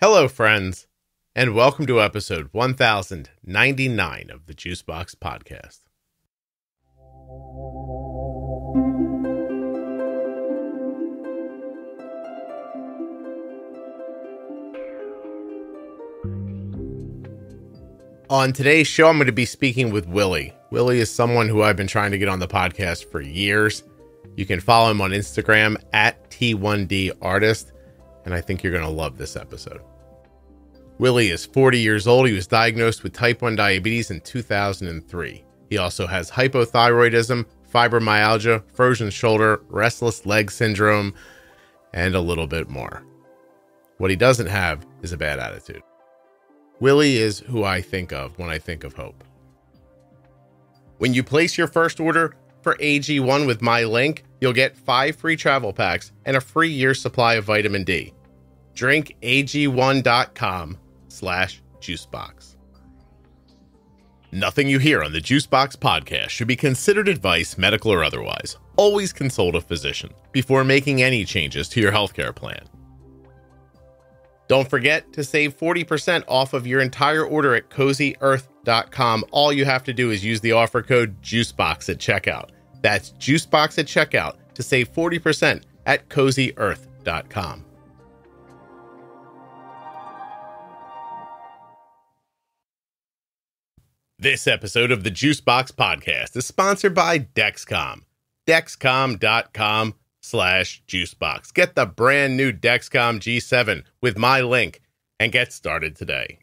Hello, friends, and welcome to episode 1099 of the Juicebox Podcast. On today's show, I'm going to be speaking with Willie. Willie is someone who I've been trying to get on the podcast for years. You can follow him on Instagram at T1DArtist, and I think you're going to love this episode. Willie is 40 years old. He was diagnosed with type 1 diabetes in 2003. He also has hypothyroidism, fibromyalgia, frozen shoulder, restless leg syndrome, and a little bit more. What he doesn't have is a bad attitude. Willie is who I think of when I think of hope. When you place your first order for AG1 with my link, you'll get 5 free travel packs and a free year supply of vitamin D. Drink AG1.com/juicebox. Nothing you hear on the Juicebox Podcast should be considered advice, medical or otherwise. Always consult a physician before making any changes to your healthcare plan. Don't forget to save 40% off of your entire order at CozyEarth.com. All you have to do is use the offer code JUICEBOX at checkout. That's JUICEBOX at checkout to save 40% at CozyEarth.com. This episode of the Juicebox Podcast is sponsored by Dexcom. Dexcom.com/juicebox. Get the brand new Dexcom G7 with my link and get started today.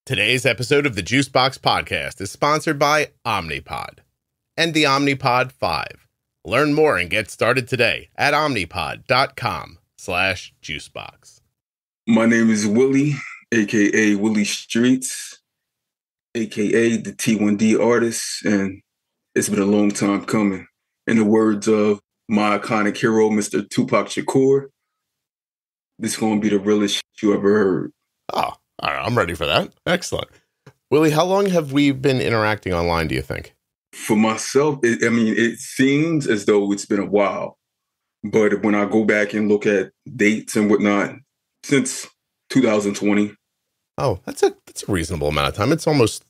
Today's episode of the Juicebox Podcast is sponsored by Omnipod and the Omnipod 5. Learn more and get started today at omnipod.com/juicebox. My name is Willie, aka Willie Streets, aka the T1D artist, and it's been a long time coming. In the words of my iconic hero, Mr. Tupac Shakur, this is going to be the realest shit you ever heard. Oh, all right, I'm ready for that. Excellent. Willie, how long have we been interacting online, do you think? For myself, it seems as though it's been a while. But when I go back and look at dates and whatnot, since 2020. Oh, that's a reasonable amount of time. It's almost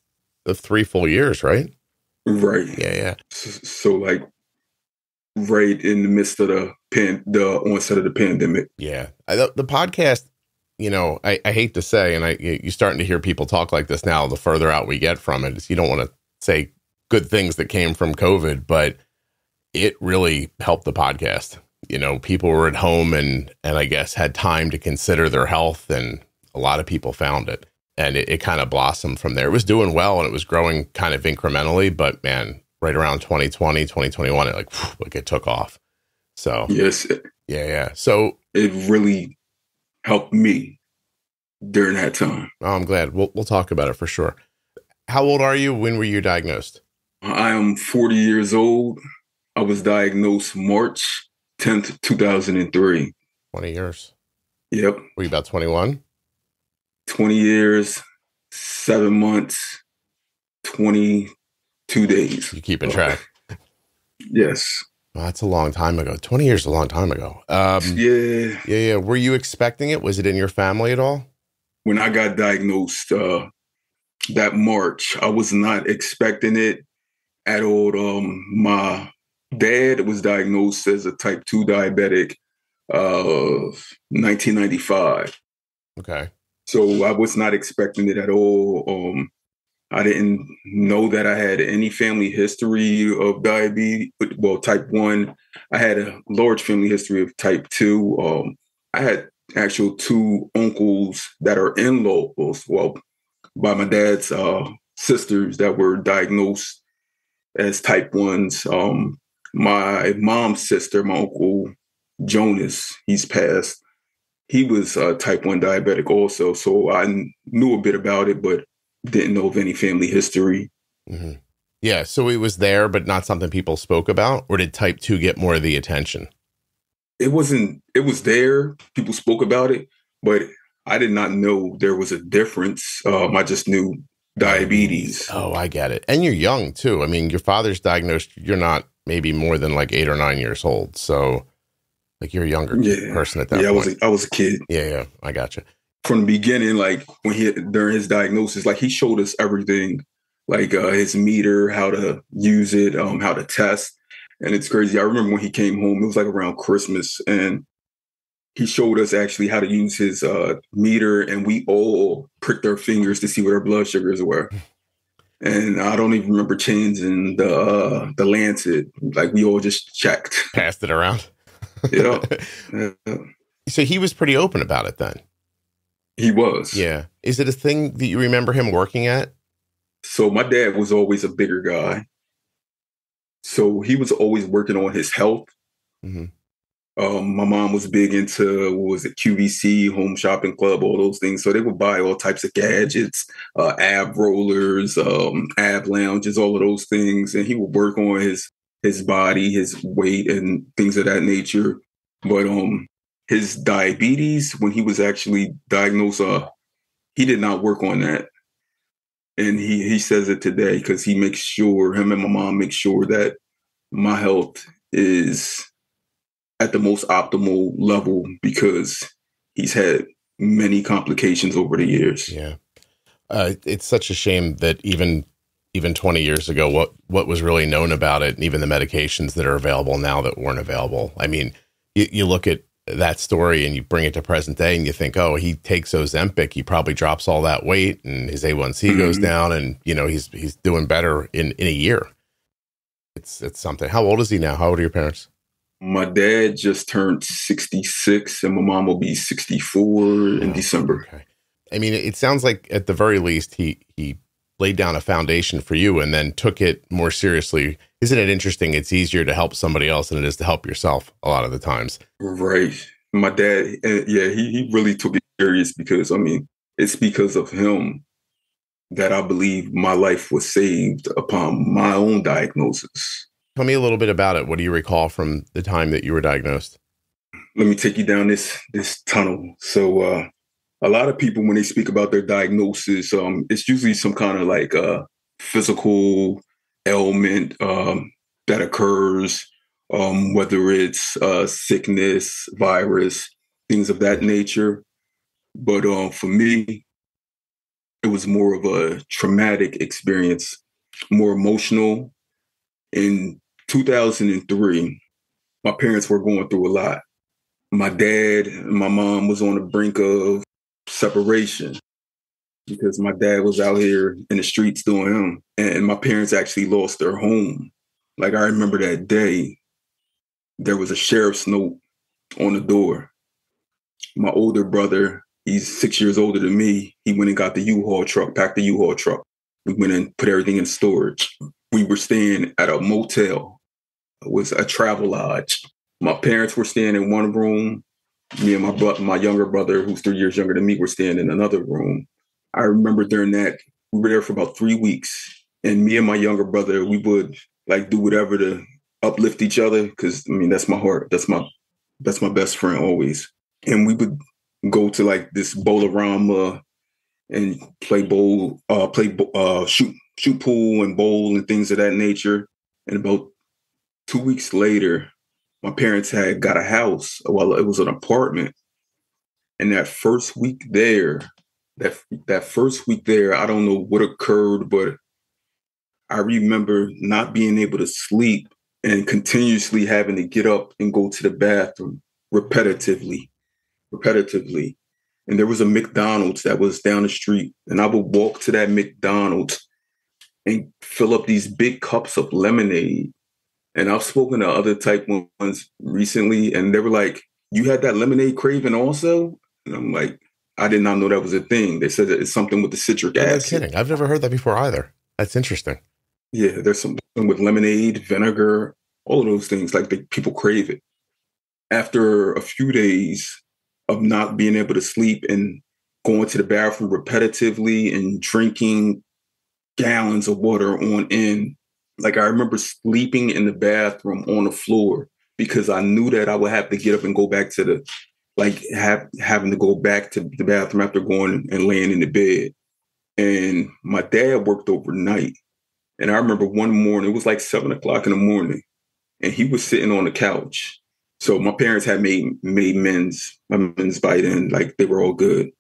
3 full years, right? Right. Yeah. So like right in the midst of the onset of the pandemic. Yeah. The podcast, I hate to say, and you're starting to hear people talk like this now, the further out we get from it, is you don't want to say good things that came from COVID, but it really helped the podcast. People were at home and I guess had time to consider their health, and a lot of people found it. And it kind of blossomed from there. It was doing well and it was growing kind of incrementally, but man, right around 2020, 2021, it took off. So yes, yeah. So it really helped me during that time. Oh, I'm glad. We'll talk about it for sure. How old are you? When were you diagnosed? I am 40 years old. I was diagnosed March 10th, 2003. 20 years. Yep. Were you about 21? 20 years, 7 months, 22 days. You keeping track? Yes. Well, that's a long time ago. 20 years is a long time ago. Yeah. Were you expecting it? Was it in your family at all? When I got diagnosed that March, I was not expecting it at all. My dad was diagnosed as a type 2 diabetic 1995. Okay. So I was not expecting it at all. I didn't know that I had any family history of diabetes. Well, type 1. I had a large family history of type 2. I had actual 2 uncles that are in-laws, by my dad's sisters that were diagnosed as type 1s. My mom's sister, my uncle Jonas, he's passed. He was type 1 diabetic also. So I knew a bit about it, but didn't know of any family history. Mm-hmm. Yeah. So it was there, but not something people spoke about? Or did type 2 get more of the attention? It was there. People spoke about it, but I did not know there was a difference. I just knew diabetes. Oh, I get it. And you're young too. I mean, your father's diagnosed, you're not maybe more than like 8 or 9 years old. So Like you're a younger Yeah. person at that Yeah, point. I was a kid. Yeah, I gotcha. From the beginning, like during his diagnosis, like he showed us everything, like his meter, how to use it, how to test. And it's crazy. I remember when he came home, it was like around Christmas, and he showed us actually how to use his meter, and we all pricked our fingers to see what our blood sugars were. And I don't even remember changing the lancet. Like we all just checked. Passed it around. Yeah. So he was pretty open about it then. He was. Yeah. Is it a thing that you remember him working at? So my dad was always a bigger guy. So he was always working on his health. Mm-hmm. My mom was big into, what was it, QVC, Home Shopping Club, all those things. So they would buy all types of gadgets, ab rollers, ab lounges, all of those things. And he would work on his body, his weight, and things of that nature. But his diabetes, when he was actually diagnosed, he did not work on that. And he says it today because he makes sure, him and my mom make sure that my health is at the most optimal level because he's had many complications over the years. Yeah. It's such a shame that even 20 years ago, what was really known about it, and even the medications that are available now that weren't available. I mean, you look at that story and you bring it to present day and you think, oh, he takes Ozempic, he probably drops all that weight and his A1C goes down, and he's doing better in a year. It's something. How old is he now? How old are your parents? My dad just turned 66 and my mom will be 64 in December. Okay. I mean, it sounds like at the very least he laid down a foundation for you and then took it more seriously. Isn't it interesting? It's easier to help somebody else than it is to help yourself a lot of the times. Right. My dad, he really took it serious because, I mean, it's because of him that I believe my life was saved upon my own diagnosis. Tell me a little bit about it. What do you recall from the time that you were diagnosed? Let me take you down this tunnel. So a lot of people, when they speak about their diagnosis, it's usually some kind of like physical ailment that occurs, whether it's sickness, virus, things of that nature. But for me, it was more of a traumatic experience, more emotional. In 2003, my parents were going through a lot. My dad and my mom was on the brink of separation because my dad was out here in the streets doing him. And my parents actually lost their home. Like, I remember that day, there was a sheriff's note on the door. My older brother, he's 6 years older than me. He went and got the U-Haul truck, packed the U-Haul truck. We went and put everything in storage. We were staying at a motel. It was a travel lodge. My parents were staying in one room. Me and my younger brother, who's 3 years younger than me, were staying in another room. I remember during that, we were there for about 3 weeks. And me and my younger brother, we would like do whatever to uplift each other. Cause I mean, that's my heart. That's my best friend always. And we would go to like this Bowl-A-Rama and shoot pool and bowl and things of that nature. And about 2 weeks later, my parents had got a house. Well, it was an apartment. And that first week there, I don't know what occurred, but I remember not being able to sleep and continuously having to get up and go to the bathroom repetitively. And there was a McDonald's that was down the street. And I would walk to that McDonald's and fill up these big cups of lemonade. And I've spoken to other type ones recently, and they were like, you had that lemonade craving also? And I'm like, I did not know that was a thing. They said that it's something with the citric acid. No kidding. I've never heard that before either. That's interesting. Yeah, there's something with lemonade, vinegar, all of those things. Like people crave it. After a few days of not being able to sleep and going to the bathroom repetitively and drinking gallons of water on end, like I remember sleeping in the bathroom on the floor because I knew that I would have to get up and go back to having to go back to the bathroom after going and laying in the bed. And my dad worked overnight. And I remember one morning, it was like 7 o'clock in the morning, and he was sitting on the couch So my parents had made men's by then, like they were all good.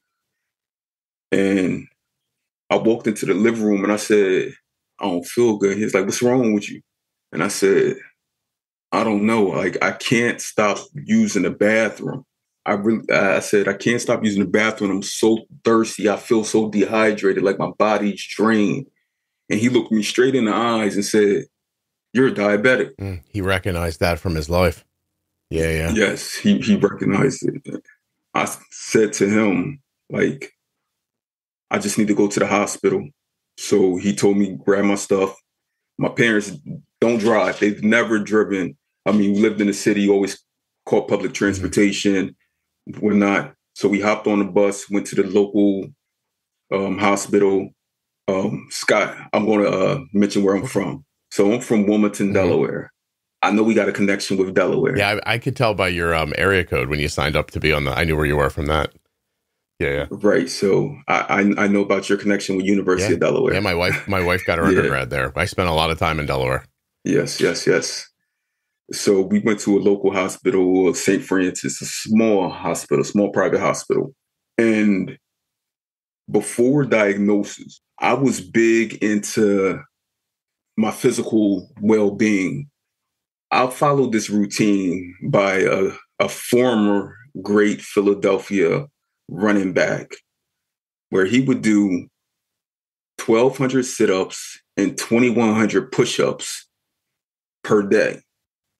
And I walked into the living room and I said, I don't feel good. He's like, what's wrong with you? And I said, I don't know. Like, I can't stop using the bathroom. I said, I can't stop using the bathroom. I'm so thirsty. I feel so dehydrated, like my body's drained. And he looked me straight in the eyes and said, you're a diabetic. He recognized that from his life. Yeah. Yes, he recognized it. I said to him, like, I just need to go to the hospital. So he told me, grab my stuff. My parents don't drive. They've never driven. I mean, we lived in the city, always caught public transportation. We're not. So we hopped on the bus, went to the local hospital. Scott, I'm going to mention where I'm from. So I'm from Wilmington, Delaware. I know we got a connection with Delaware. Yeah, I could tell by your area code when you signed up to be on I knew where you were from that. Yeah. Right. So I know about your connection with University of Delaware. Yeah, my wife got her undergrad there. I spent a lot of time in Delaware. Yes. So we went to a local hospital, St. Francis, a small private hospital. And before diagnosis, I was big into my physical well-being. I followed this routine by a former great Philadelphia running back, where he would do 1,200 sit-ups and 2,100 push-ups per day.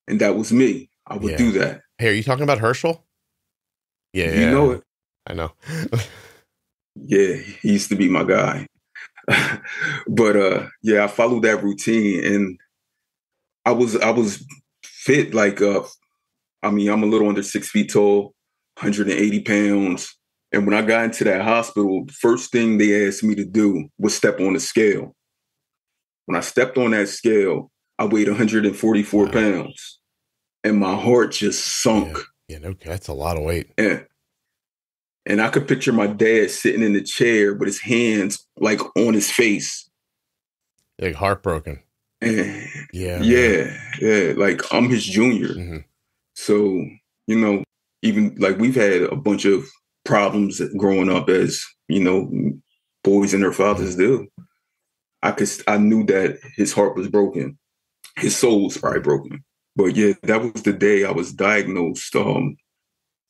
And that was me. I would do that. Hey, are you talking about Herschel? Yeah. You know it. I know. Yeah, he used to be my guy. But I followed that routine, and I was fit. Like, I'm a little under 6 feet tall, 180 pounds. And when I got into that hospital, the first thing they asked me to do was step on the scale. When I stepped on that scale, I weighed 144 pounds, and my heart just sunk. Yeah, that's a lot of weight. And I could picture my dad sitting in the chair with his hands like on his face. Like heartbroken. And like I'm his junior. So, even like we've had a bunch of problems growing up, as, boys and their fathers do. I knew that his heart was broken. His soul was probably broken. But yeah, that was the day I was diagnosed a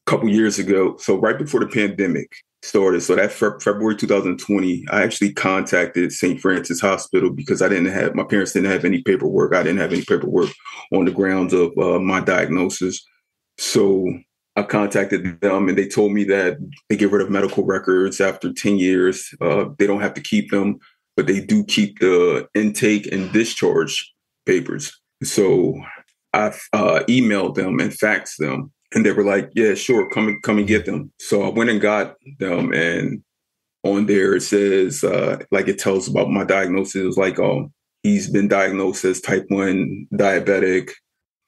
couple years ago. So right before the pandemic started. So that February 2020, I actually contacted St. Francis Hospital because my parents didn't have any paperwork. I didn't have any paperwork on the grounds of my diagnosis. So I contacted them, and they told me that they get rid of medical records after 10 years. They don't have to keep them, but they do keep the intake and discharge papers. So I emailed them and faxed them, and they were like, yeah, sure, come and get them. So I went and got them, and on there it says, like it tells about my diagnosis. It was like, he's been diagnosed as type 1 diabetic.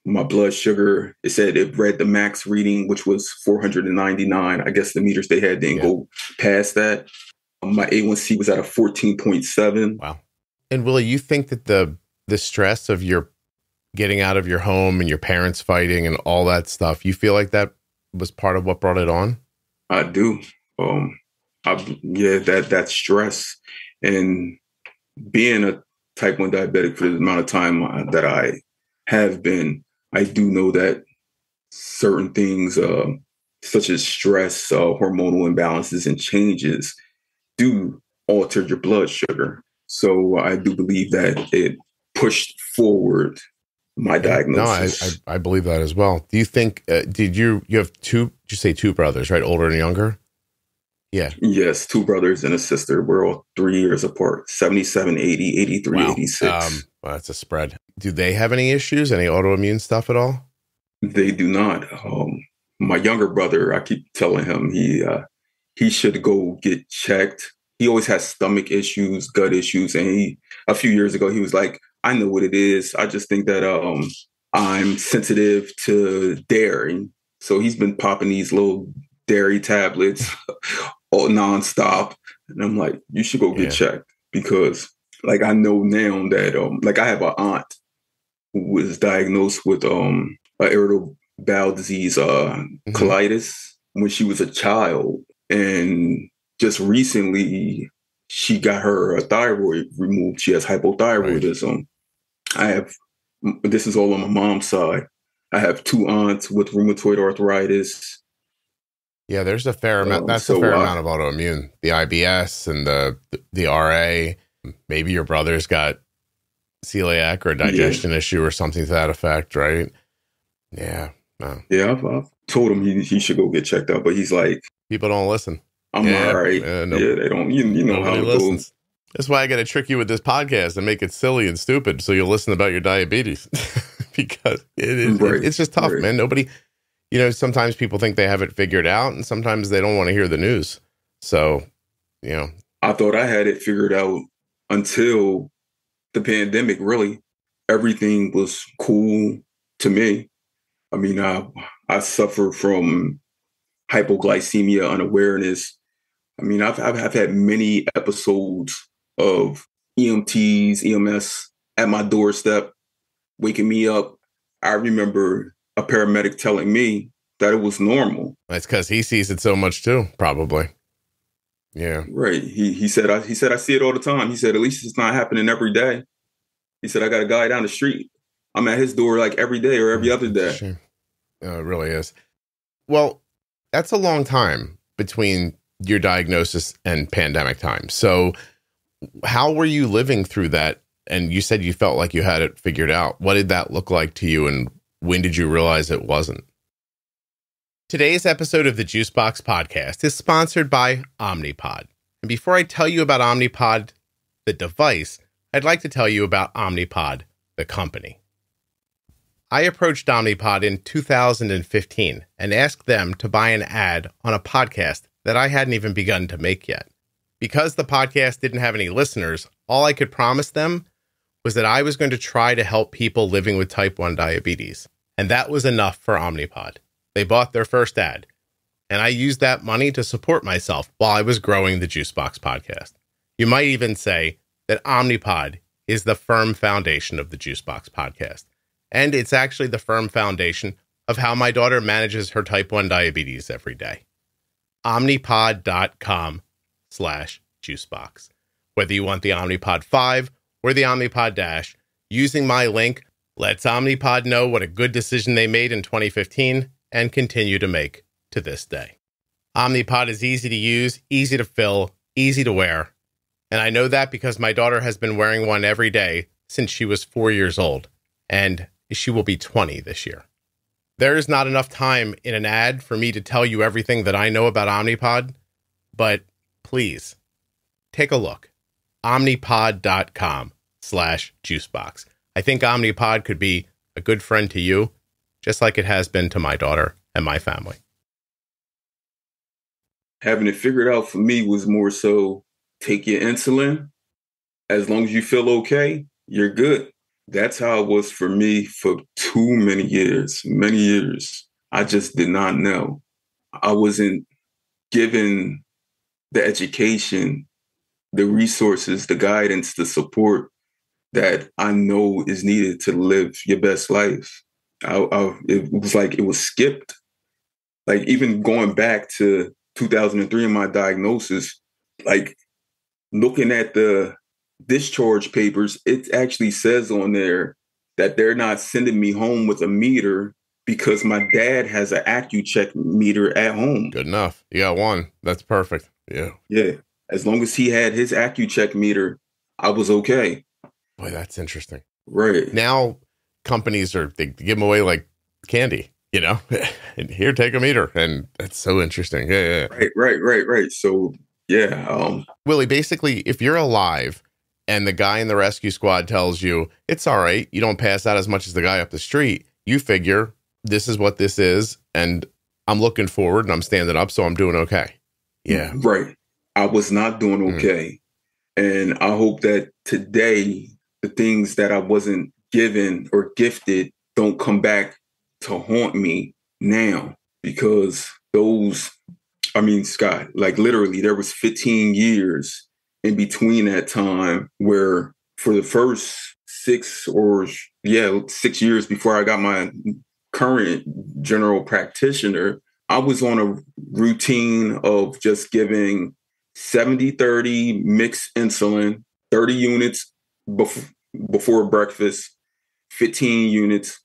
My blood sugar, it said it read the max reading, which was 499. I guess the meters they had didn't go past that. My A1C was at a 14.7. Wow. And Willie, you think that the stress of your getting out of your home and your parents fighting and all that stuff, you feel like that was part of what brought it on? I do. That stress and being a type 1 diabetic for the amount of time that I have been, I do know that certain things, such as stress, hormonal imbalances and changes, do alter your blood sugar. So I do believe that it pushed forward my diagnosis. No, I believe that as well. Do you think, you have did you say two brothers, right? Older and younger? Yeah. Yes, 2 brothers and a sister. We're all 3 years apart, 77, 80, 83, 86. Well, that's a spread. Do they have any issues, any autoimmune stuff at all? They do not. My younger brother, I keep telling him he should go get checked. He always has stomach issues, gut issues. And a few years ago, he was like, I know what it is. I just think that I'm sensitive to dairy. So he's been popping these little dairy tablets all nonstop. And I'm like, you should go get checked, because like I know now that like I have an aunt who was diagnosed with irritable bowel disease, Mm-hmm. colitis when she was a child. And just recently, she got her thyroid removed. She has hypothyroidism. Right. This is all on my mom's side. I have 2 aunts with rheumatoid arthritis. Yeah, there's a fair amount. That's a fair amount of autoimmune. The IBS and the RA. Maybe your brother's got celiac or a digestion issue or something to that effect, right? Yeah. No. Yeah, I've told him he should go get checked out, but he's like, people don't listen. I'm all right. They don't. You know how it goes. That's why I got to trick you with this podcast and make it silly and stupid so you'll listen about your diabetes because it's just tough, man. Nobody, sometimes people think they have it figured out and sometimes they don't want to hear the news. So, I thought I had it figured out until the pandemic, really. Everything was cool to me. I mean, I suffer from hypoglycemia unawareness. I mean, I've had many episodes of EMTs, EMS at my doorstep, waking me up. I remember a paramedic telling me that it was normal. That's because he sees it so much too, probably. Yeah. Right. He said I see it all the time. He said, at least it's not happening every day. He said, I got a guy down the street. I'm at his door like every day or every other day. Sure. It really is. Well, that's a long time between your diagnosis and pandemic time. So how were you living through that? And you said you felt like you had it figured out. What did that look like to you? And when did you realize it wasn't? Today's episode of the Juicebox Podcast is sponsored by Omnipod. And before I tell you about Omnipod, the device, I'd like to tell you about Omnipod, the company. I approached Omnipod in 2015 and asked them to buy an ad on a podcast that I hadn't even begun to make yet. Because the podcast didn't have any listeners, all I could promise them was that I was going to try to help people living with type 1 diabetes. And that was enough for Omnipod. They bought their first ad, and I used that money to support myself while I was growing the Juicebox Podcast. You might even say that Omnipod is the firm foundation of the Juicebox Podcast. And it's actually the firm foundation of how my daughter manages her type 1 diabetes every day. Omnipod.com/juicebox. Whether you want the Omnipod 5 or the Omnipod DASH, using my link lets Omnipod know what a good decision they made in 2015 and continue to make to this day. Omnipod is easy to use, easy to fill, easy to wear. And I know that because my daughter has been wearing one every day since she was 4 years old. And she will be 20 this year. There is not enough time in an ad for me to tell you everything that I know about Omnipod, but please take a look. Omnipod.com/juicebox. I think Omnipod could be a good friend to you, just like it has been to my daughter and my family. Having it figured out for me was more so take your insulin. As long as you feel okay, you're good. That's how it was for me for too many years. I just did not know. I wasn't given the education, the resources, the guidance, the support that I know is needed to live your best life. It was like it was skipped. Like even going back to 2003 in my diagnosis, like looking at the discharge papers, it actually says on there that they're not sending me home with a meter because my dad has an AccuCheck meter at home. Good enough. You got one. That's perfect. Yeah. Yeah. As long as he had his AccuCheck meter, I was okay. Boy, that's interesting. Right. Now companies they give them away like candy, and here, take a meter. And that's so interesting. Yeah. Right. So yeah. Willie, basically, if you're alive and the guy in the rescue squad tells you it's all right, you don't pass out as much as the guy up the street, you figure this is what this is, and I'm looking forward and I'm standing up, so I'm doing okay. Yeah. Right. I was not doing okay. And I hope that today, the things that I wasn't given or gifted don't come back to haunt me now, because Scott, like literally there was 15 years in between that time where for the first 6 years before I got my current general practitioner, I was on a routine of just giving 70-30 mixed insulin, 30 units before breakfast, 15 units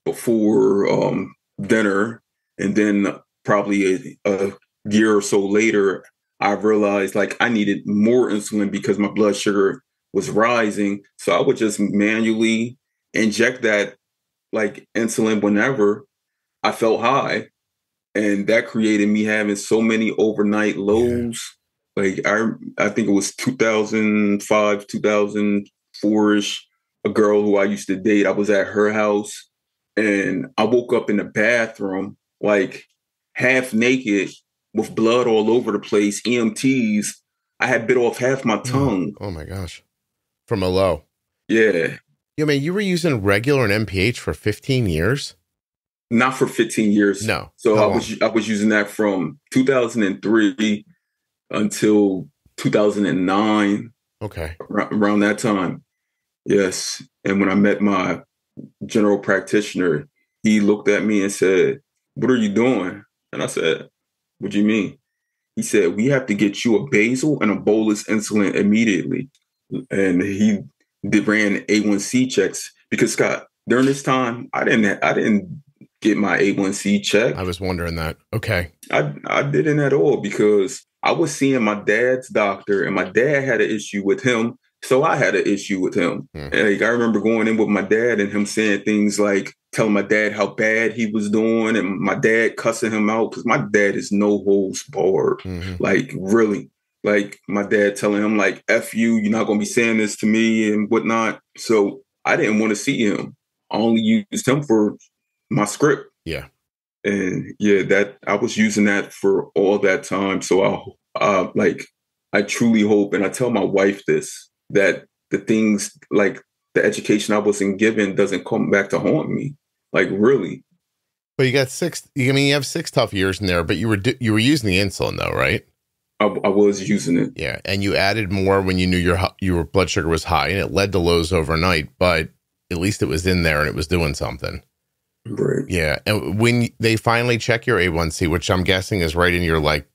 before dinner. And then probably a year or so later, I realized like I needed more insulin because my blood sugar was rising. So I would just manually inject that like insulin whenever I felt high. And that created me having so many overnight lows. Yeah. Like I think it was 2005, 2004-ish, a girl who I used to date, I was at her house and I woke up in the bathroom, like half naked with blood all over the place, EMTs. I had bit off half my tongue. Oh my gosh. From a low. Yeah. You mean you were using regular and MPH for 15 years? Not for 15 years. No. So I was using that from 2003 until 2009. Okay. Around that time. Yes. And when I met my general practitioner, he looked at me and said, "What are you doing?" And I said, "What do you mean?" He said, "We have to get you a basal and a bolus insulin immediately." And he ran A1C checks because, Scott, during this time, I didn't get my A1C check. I was wondering that. Okay. I didn't at all because I was seeing my dad's doctor and my dad had an issue with him. So I had an issue with him. And like, I remember going in with my dad and him saying things like telling my dad how bad he was doing and my dad cussing him out because my dad is no holds barred. Like really, like my dad telling him like, "F you, you're not going to be saying this to me," and whatnot. So I didn't want to see him. I only used him for my script. Yeah. And yeah, that I was using that for all that time. So I truly hope, and I tell my wife this, that the things like the education I wasn't given doesn't come back to haunt me. Like really. But you have 6 tough years in there, but you were using the insulin though, right? I was using it. Yeah. And you added more when you knew your blood sugar was high, and it led to lows overnight, but at least it was in there and it was doing something. Right. Yeah. And when they finally check your A1C, which I'm guessing is right in your, like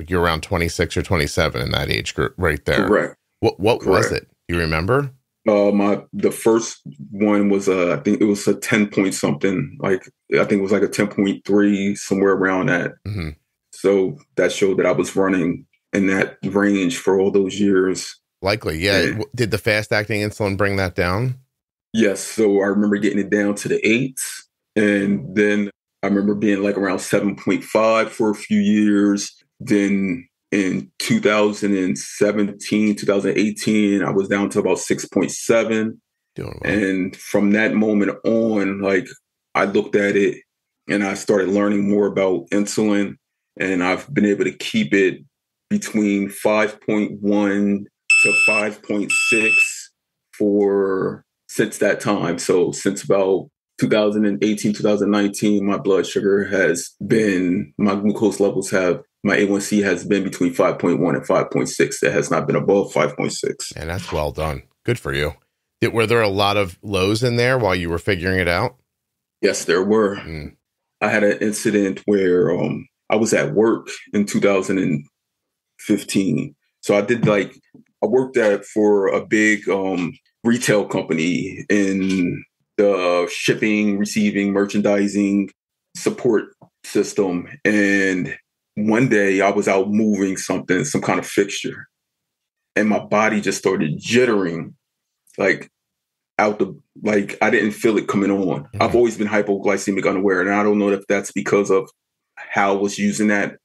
you're around 26 or 27 in that age group right there. Correct. What Correct. was it? You remember? The first one was I think it was a 10 point something. Like I think it was like a 10.3, somewhere around that. Mm-hmm. So that showed that I was running in that range for all those years. Likely, yeah. Did the fast acting insulin bring that down? Yes. So I remember getting it down to the 8s. And then I remember being like around 7.5 for a few years. Then in 2017, 2018, I was down to about 6.7. Doing well. And from that moment on, like I looked at it and I started learning more about insulin. And I've been able to keep it between 5.1 to 5.6 since that time. So since about 2018, 2019, my blood sugar my glucose levels my A1C has been between 5.1 and 5.6. It has not been above 5.6. And that's well done. Good for you. Were there a lot of lows in there while you were figuring it out? Yes, there were. I had an incident where I was at work in 2015. So I worked for a big retail company in the shipping, receiving, merchandising support system. And one day I was out moving some kind of fixture, and my body just started jittering, I didn't feel it coming on. Mm-hmm. I've always been hypoglycemic unaware, and I don't know if that's because of how I was using that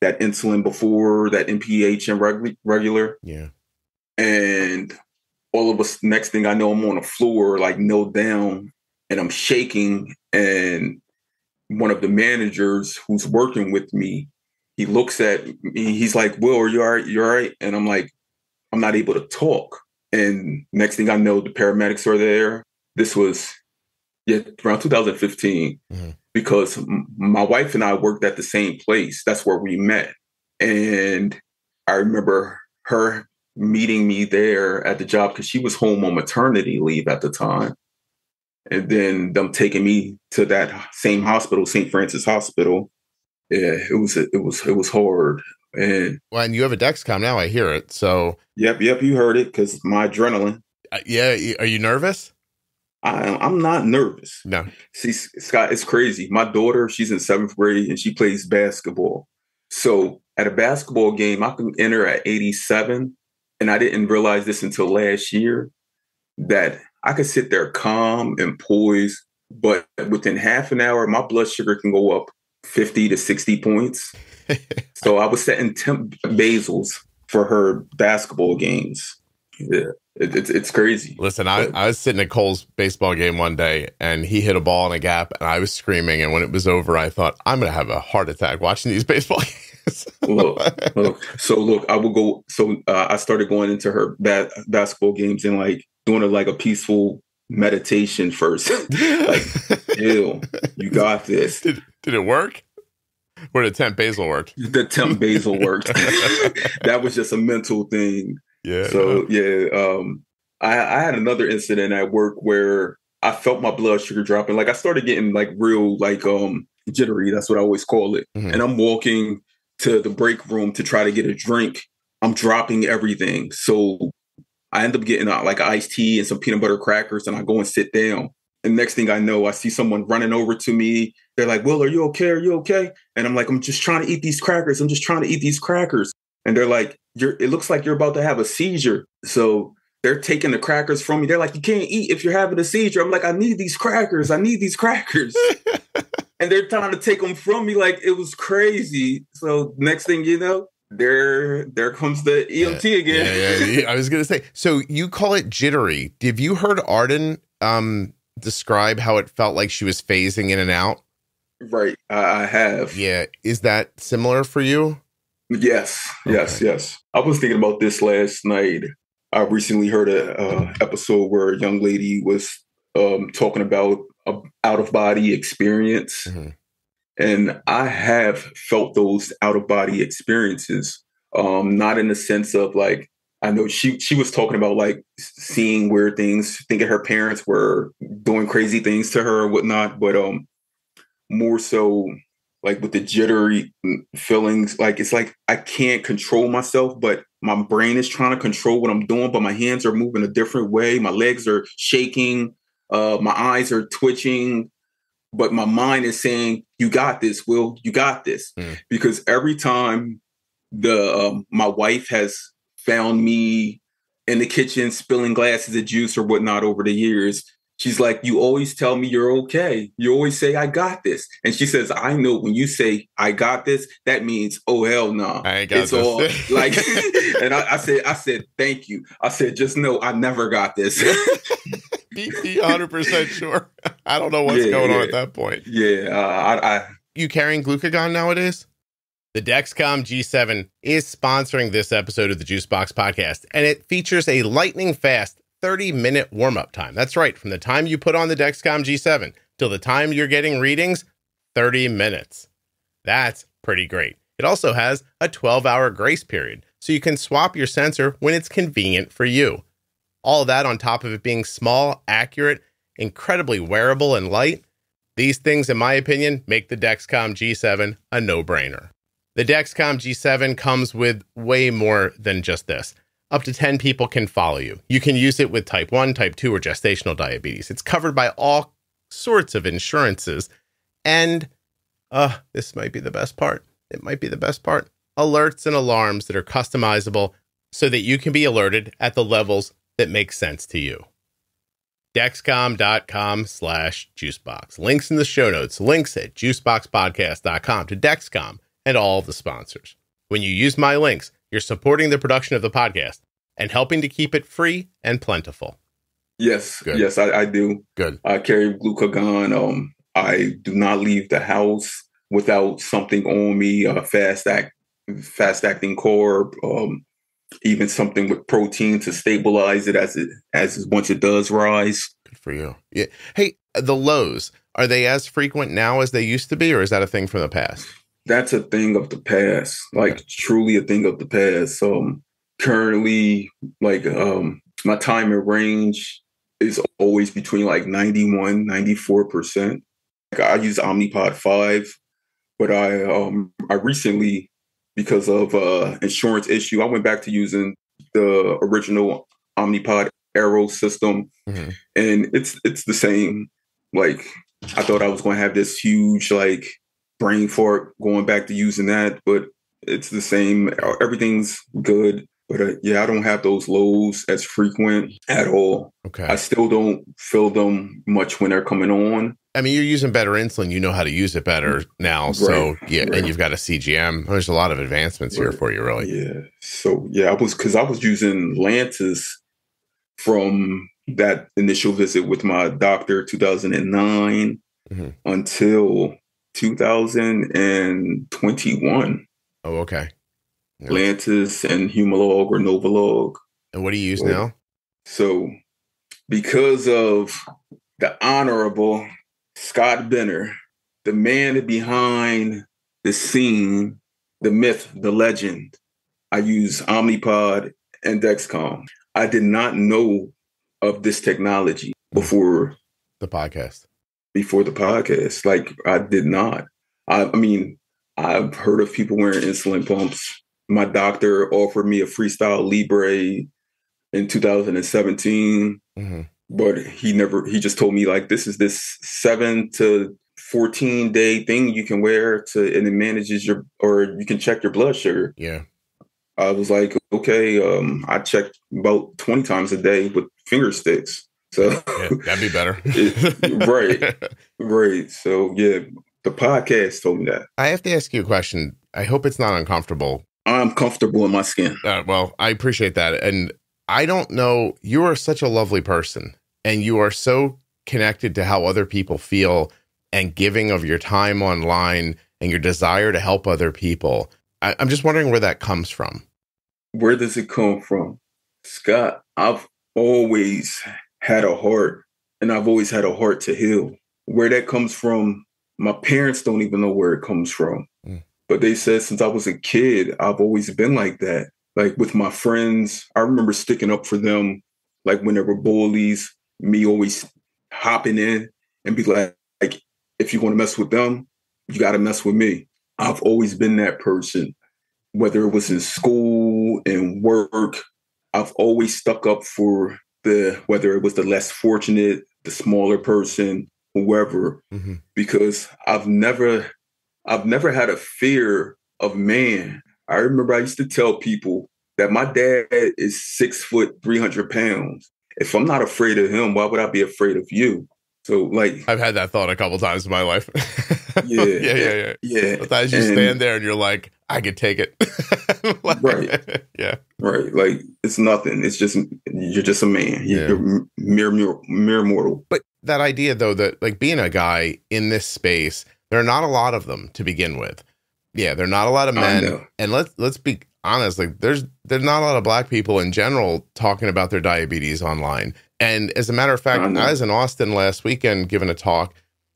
insulin before, that MPH and regular. Yeah. And all of us, next thing I know, I'm on the floor, like knelt down, and I'm shaking. And one of the managers who's working with me, he looks at me, he's like, "Will, are you all right? You all right?" And I'm like, I'm not able to talk. And next thing I know, the paramedics are there. This was around 2015, mm-hmm. because my wife and I worked at the same place. That's where we met. And I remember her meeting me there at the job because she was home on maternity leave at the time. and then them taking me to that same hospital, St. Francis Hospital. Yeah, it was hard. And Well, and you have a Dexcom now, I hear it. So yep, you heard it, because my adrenaline. yeah, are you nervous? I'm not nervous. No. See, Scott, it's crazy. My daughter, she's in 7th grade and she plays basketball. So at a basketball game, I can enter at 87. And I didn't realize this until last year, that I could sit there calm and poised, but within half an hour, my blood sugar can go up 50 to 60 points. So I was setting temp basals for her basketball games. Yeah, it's crazy. Listen, I was sitting at Cole's baseball game one day, and he hit a ball in a gap, and I was screaming. And when it was over, I thought, I'm going to have a heart attack watching these baseball games. look, I would go. So I started going into her basketball games and like doing a peaceful meditation first. Like, ew, you got this. Did it work? Or did temp basal work? The temp basal worked. That was just a mental thing. Yeah. So I had another incident at work where I felt my blood sugar dropping. Like I started getting like real jittery. That's what I always call it. Mm-hmm. And I'm walking to the break room to try to get a drink. I'm dropping everything. So I end up getting like iced tea and some peanut butter crackers, and I go and sit down. And next thing I know, I see someone running over to me. They're like, "Will, are you okay? Are you okay?" And I'm like, "I'm just trying to eat these crackers. I'm just trying to eat these crackers." And they're like, it looks like you're about to have a seizure. So they're taking the crackers from me. They're like, "You can't eat if you're having a seizure." I'm like, "I need these crackers. I need these crackers." And they're trying to take them from me. Like, it was crazy. So next thing you know, there comes the EMT again. Yeah. I was going to say, so you call it jittery. Have you heard Arden describe how it felt like she was phasing in and out? Right. I have. Yeah. Is that similar for you? Yes. Okay. Yes. I was thinking about this last night. I recently heard a episode where a young lady was talking about an out-of-body experience. Mm-hmm. And I have felt those out-of-body experiences, not in the sense of like, I know she was talking about like seeing weird things, thinking her parents were doing crazy things to her or whatnot, but more so like with the jittery feelings, like it's like I can't control myself, but my brain is trying to control what I'm doing, but my hands are moving a different way. My legs are shaking, my eyes are twitching, but my mind is saying, "You got this, Will, you got this." Because every time my wife has found me in the kitchen spilling glasses of juice or whatnot over the years, she's like, "You always tell me you're okay. You always say, 'I got this.'" And she says, "I know when you say 'I got this,' that means, oh, hell no. Nah. I ain't got it's this. All like," and I said, "Thank you." I said, "Just know I never got this." Be 100% sure. I don't know what's going on at that point. Yeah. You carrying glucagon nowadays? The Dexcom G7 is sponsoring this episode of the Juicebox Podcast, and it features a lightning fast 30-minute warm-up time. That's right. From the time you put on the Dexcom G7 till the time you're getting readings, 30 minutes. That's pretty great. It also has a 12-hour grace period, so you can swap your sensor when it's convenient for you. All of that on top of it being small, accurate, incredibly wearable, and light. These things, in my opinion, make the Dexcom G7 a no-brainer. The Dexcom G7 comes with way more than just this. Up to 10 people can follow you. You can use it with type 1, type 2, or gestational diabetes. It's covered by all sorts of insurances. And this might be the best part. It might be the best part. Alerts and alarms that are customizable so that you can be alerted at the levels that make sense to you. Dexcom.com/juicebox. Links in the show notes. Links at juiceboxpodcast.com to Dexcom and all of the sponsors. When you use my links, you're supporting the production of the podcast and helping to keep it free and plentiful. Yes. Good. Yes, I do. Good. I carry glucagon. I do not leave the house without something on me, fast acting carb, even something with protein to stabilize it as once it does rise. Good for you. Yeah. Hey, the lows, are they as frequent now as they used to be, or is that a thing from the past? That's a thing of the past, like truly a thing of the past. Currently, like my time in range is always between like 91, 94%. I use Omnipod 5, but I recently, because of insurance issue, I went back to using the original Omnipod Aero system, and it's the same. Like, I thought I was going to have this huge like brain fart going back to using that, but it's the same. Everything's good. But yeah, I don't have those lows as frequent at all. Okay. I still don't feel them much when they're coming on. I mean, you're using better insulin. You know how to use it better now. Right, so, yeah, right. And you've got a CGM. There's a lot of advancements here for you, really. Yeah. So, yeah, I was using Lantus from that initial visit with my doctor, 2009, until 2021. Oh, okay. Yeah. Lantus and Humalog or Novolog. And what do you use now? So, because of the Honorable Scott Benner, the man behind the scene, the myth, the legend, I use Omnipod and Dexcom. I did not know of this technology before the podcast. Like, I did not. I mean, I've heard of people wearing insulin pumps. My doctor offered me a Freestyle Libre in 2017, but he just told me like, this is this 7 to 14 day thing you can wear and it manages or you can check your blood sugar. Yeah. I was like, okay, I checked about 20 times a day with finger sticks. So yeah, that'd be better. Right. So yeah, the podcast told me that. I have to ask you a question. I hope it's not uncomfortable. I'm comfortable in my skin. Well, I appreciate that. And I don't know, you are such a lovely person and you are so connected to how other people feel and giving of your time online and your desire to help other people. I'm just wondering where that comes from. Where does it come from? Scott, I've always had a heart and I've always had a heart to heal. Where that comes from, my parents don't even know where it comes from. But they said since I was a kid, I've always been like that. Like with my friends, I remember sticking up for them. Like when there were bullies, me always hopping in and be like, if you want to mess with them, you got to mess with me. I've always been that person, whether it was in school and work. I've always stuck up for whether it was the less fortunate, the smaller person, whoever, because I've never had a fear of man. I remember I used to tell people that my dad is 6 foot, 300 pounds. If I'm not afraid of him, why would I be afraid of you? So like, I've had that thought a couple times in my life. Yeah. Sometimes you stand there and you're like, I could take it. Right. Yeah. Right. Like it's nothing. It's just, you're just a man. You're mere mortal. But that idea though, that like being a guy in this space, there are not a lot of them to begin with. Yeah, there are not a lot of men. And let's be honest, like there's not a lot of Black people in general talking about their diabetes online. And as a matter of fact, I was in Austin last weekend giving a talk,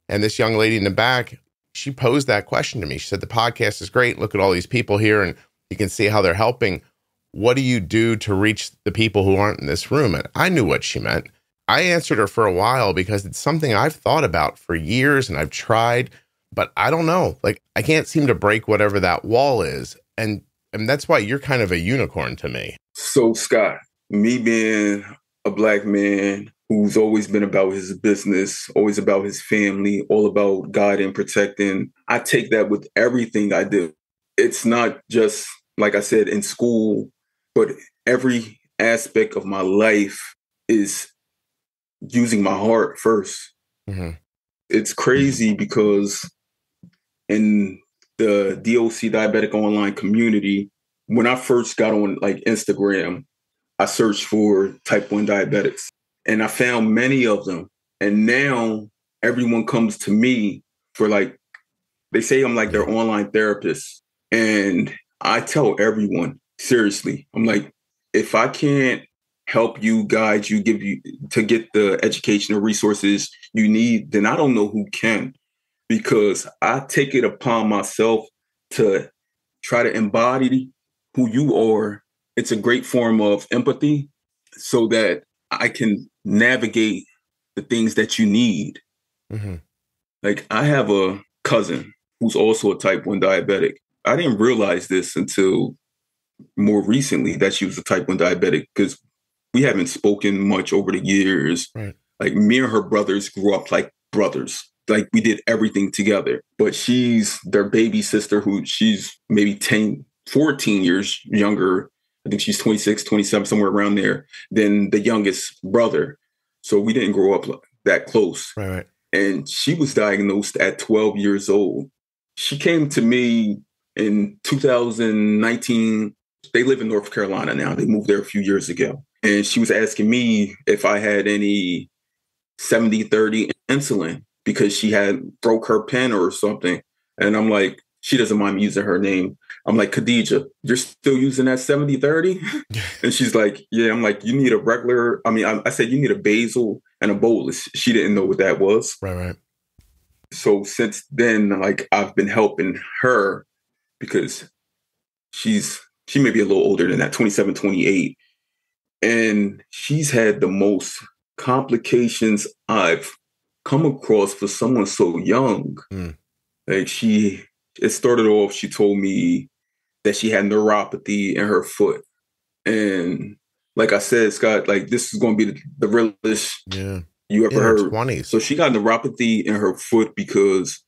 and this young lady in the back, she posed that question to me. She said, the podcast is great. Look at all these people here, and you can see how they're helping. What do you do to reach the people who aren't in this room? And I knew what she meant. I answered her for a while because it's something I've thought about for years and I've tried, but I don't know. Like, I can't seem to break whatever that wall is. And that's why you're kind of a unicorn to me. So, Scott, me being a Black man who's always been about his business, always about his family, all about God and protecting, I take that with everything I do. It's not just, like I said, in school, but every aspect of my life is using my heart first. It's crazy because in the DOC Diabetic Online community, when I first got on like Instagram, I searched for type 1 diabetics and I found many of them. And now everyone comes to me for like, they say I'm like their online therapist. And I tell everyone, seriously, I'm like, if I can't help you, guide you, give you to get the educational resources you need, then I don't know who can, because I take it upon myself to try to embody who you are. It's a great form of empathy so that I can navigate the things that you need. Mm-hmm. Like, I have a cousin who's also a type 1 diabetic. I didn't realize this until more recently that she was a type 1 diabetic, because we haven't spoken much over the years. Right. Like, me and her brothers grew up like brothers. Like, we did everything together. But she's their baby sister, who she's maybe 10, 14 years younger. I think she's 26, 27, somewhere around there, than the youngest brother. So we didn't grow up that close. Right. And she was diagnosed at 12 years old. She came to me in 2019. They live in North Carolina now. They moved there a few years ago. And she was asking me if I had any 70-30 insulin, because she had broke her pen or something. And I'm like, she doesn't mind me using her name. I'm like, Khadija, you're still using that 70-30? And she's like, yeah. I'm like, you need a regular. I said, you need a basal and a bolus. She didn't know what that was. Right. So since then, like, I've been helping her, because she may be a little older than that, 27, 28. And she's had the most complications I've come across for someone so young. Like, it started off, she told me that she had neuropathy in her foot. And like I said, Scott, like, this is going to be the realest you ever heard. 20s. So she got neuropathy in her foot because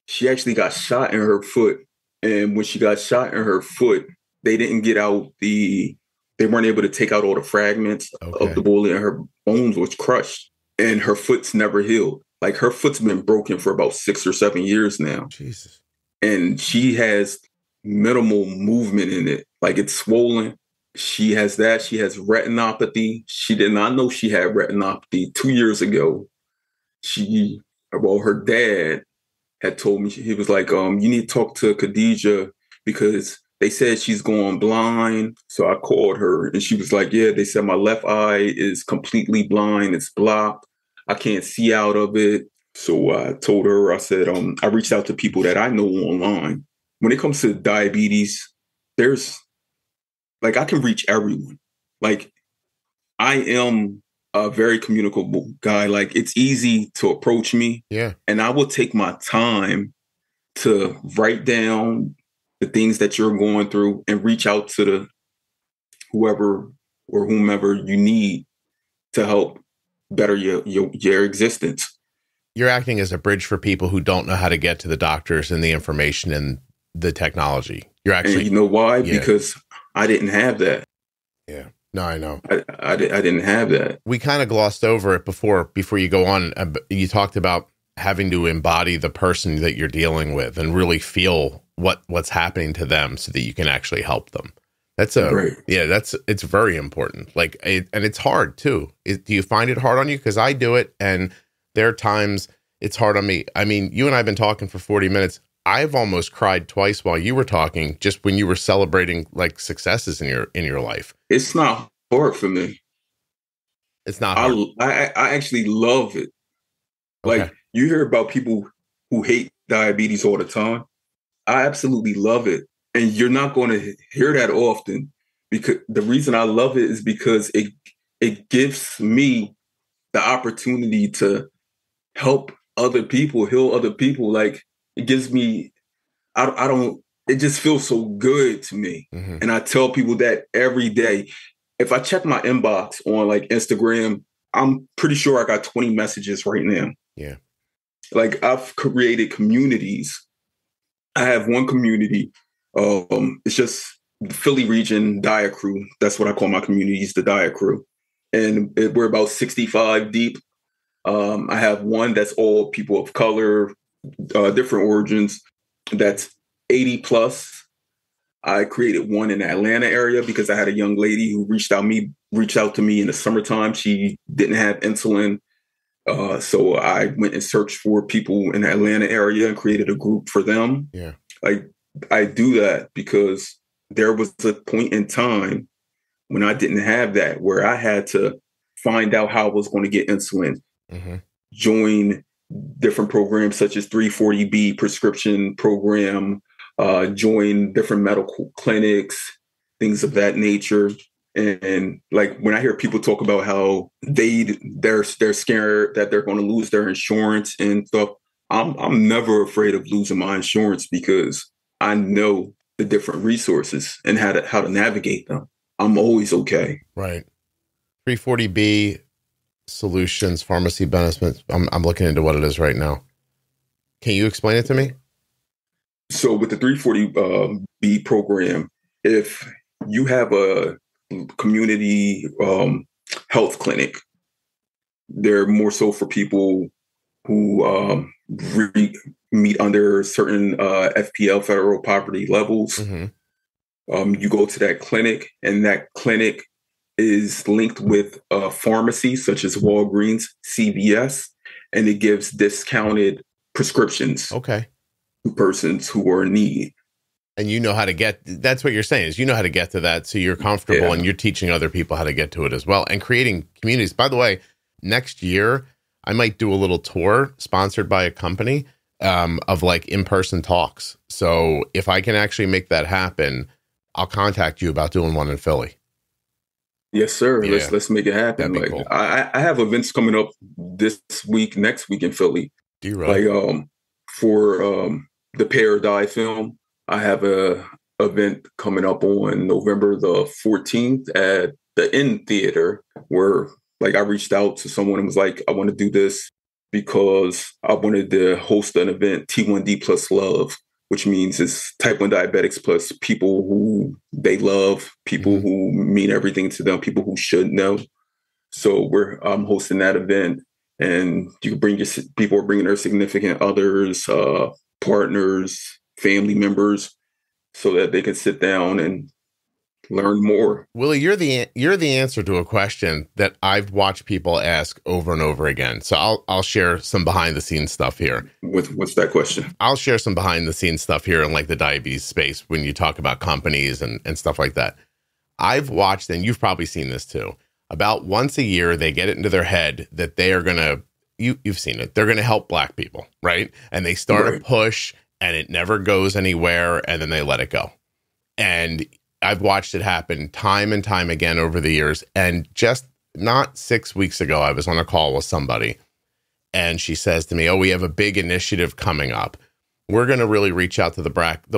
she actually got shot in her foot. And when she got shot in her foot, they didn't get out they weren't able to take out all the fragments of the bullet, and her bones was crushed, and her foot's never healed. Like, her foot's been broken for about 6 or 7 years now. Jesus. And she has minimal movement in it. Like, it's swollen. She has that. She has retinopathy. She did not know she had retinopathy 2 years ago. Her dad had told me, he was like, you need to talk to Khadija, because they said she's going blind. So I called her, and she was like, yeah, they said my left eye is completely blind. It's blocked. I can't see out of it. So I told her, I said, I reached out to people that I know online. When it comes to diabetes, I can reach everyone. Like, I am a very communicable guy. Like, it's easy to approach me. Yeah. And I will take my time to write down the things that you're going through and reach out to whoever or whomever you need to help better your existence. You're acting as a bridge for people who don't know how to get to the doctors and the information and the technology. You're actually, and you know why? Yeah. Because I didn't have that. Yeah. No, I know. I didn't have that. We kind of glossed over it before you go on. You talked about having to embody the person that you're dealing with and really feel what's happening to them so that you can actually help them. It's very important. Like, and it's hard too. Do you find it hard on you? Because I do it, and there are times it's hard on me. I mean, you and I have been talking for 40 minutes. I've almost cried twice while you were talking, just when you were celebrating like successes in your life. It's not hard for me. It's not hard. I actually love it. Like, you hear about people who hate diabetes all the time. I absolutely love it. And you're not going to hear that often, because the reason I love it is because it gives me the opportunity to help other people, heal other people. Like, it gives me, it just feels so good to me. Mm-hmm. And I tell people that every day. If I check my inbox on like Instagram, I'm pretty sure I got 20 messages right now. Yeah. Like, I've created communities. I have one community. It's just the Philly region Diet Crew. That's what I call my communities, the Diet Crew. And we're about 65 deep. I have one that's all people of color, different origins. That's 80 plus. I created one in the Atlanta area because I had a young lady who reached out to me in the summertime. She didn't have insulin. So I went and searched for people in the Atlanta area and created a group for them. Yeah. Like, I do that because there was a point in time when I didn't have that, where I had to find out how I was going to get insulin, join different programs such as 340B prescription program, join different medical clinics, things of that nature. And like when I hear people talk about how they're scared that they're going to lose their insurance and stuff, I'm never afraid of losing my insurance because I know the different resources and how to navigate them. I'm always okay. Right. 340B Solutions, Pharmacy Benefits. I'm looking into what it is right now. Can you explain it to me? So with the 340B program, if you have a community health clinic, they're more so for people who meet under certain FPL, federal poverty levels. Mm-hmm. You go to that clinic, and that clinic is linked with a pharmacy such as Walgreens, CVS, and it gives discounted prescriptions to persons who are in need. And you know how to get, that's what you're saying, is you know how to get to that, so you're comfortable and you're teaching other people how to get to it as well, and creating communities. By the way, next year, I might do a little tour sponsored by a company of like in-person talks. So if I can actually make that happen, I'll contact you about doing one in Philly. Yes, sir. Yeah. Let's make it happen. Like cool. I have events coming up this week, next week in Philly. Do you really? Like for the Pair or Die film, I have a event coming up on November the 14th at the Inn Theater, where like I reached out to someone and was like, I want to do this because I wanted to host an event, T1D plus love, which means it's type 1 diabetics plus people who they love, people who mean everything to them, people who should know. So I'm hosting that event, and you can bring people are bringing their significant others, partners, family members, so that they can sit down and learn more. Willie, you're the answer to a question that I've watched people ask over and over again. So I'll share some behind the scenes stuff here. What's that question? I'll share some behind the scenes stuff here in like the diabetes space when you talk about companies and stuff like that. I've watched, and you've probably seen this too, about once a year they get it into their head that they are gonna, you've seen it, they're gonna help Black people, right? And they start a push and it never goes anywhere, and then they let it go. And I've watched it happen time and time again over the years. And just not 6 weeks ago, I was on a call with somebody, and she says to me, "Oh, we have a big initiative coming up. We're going to really reach out to the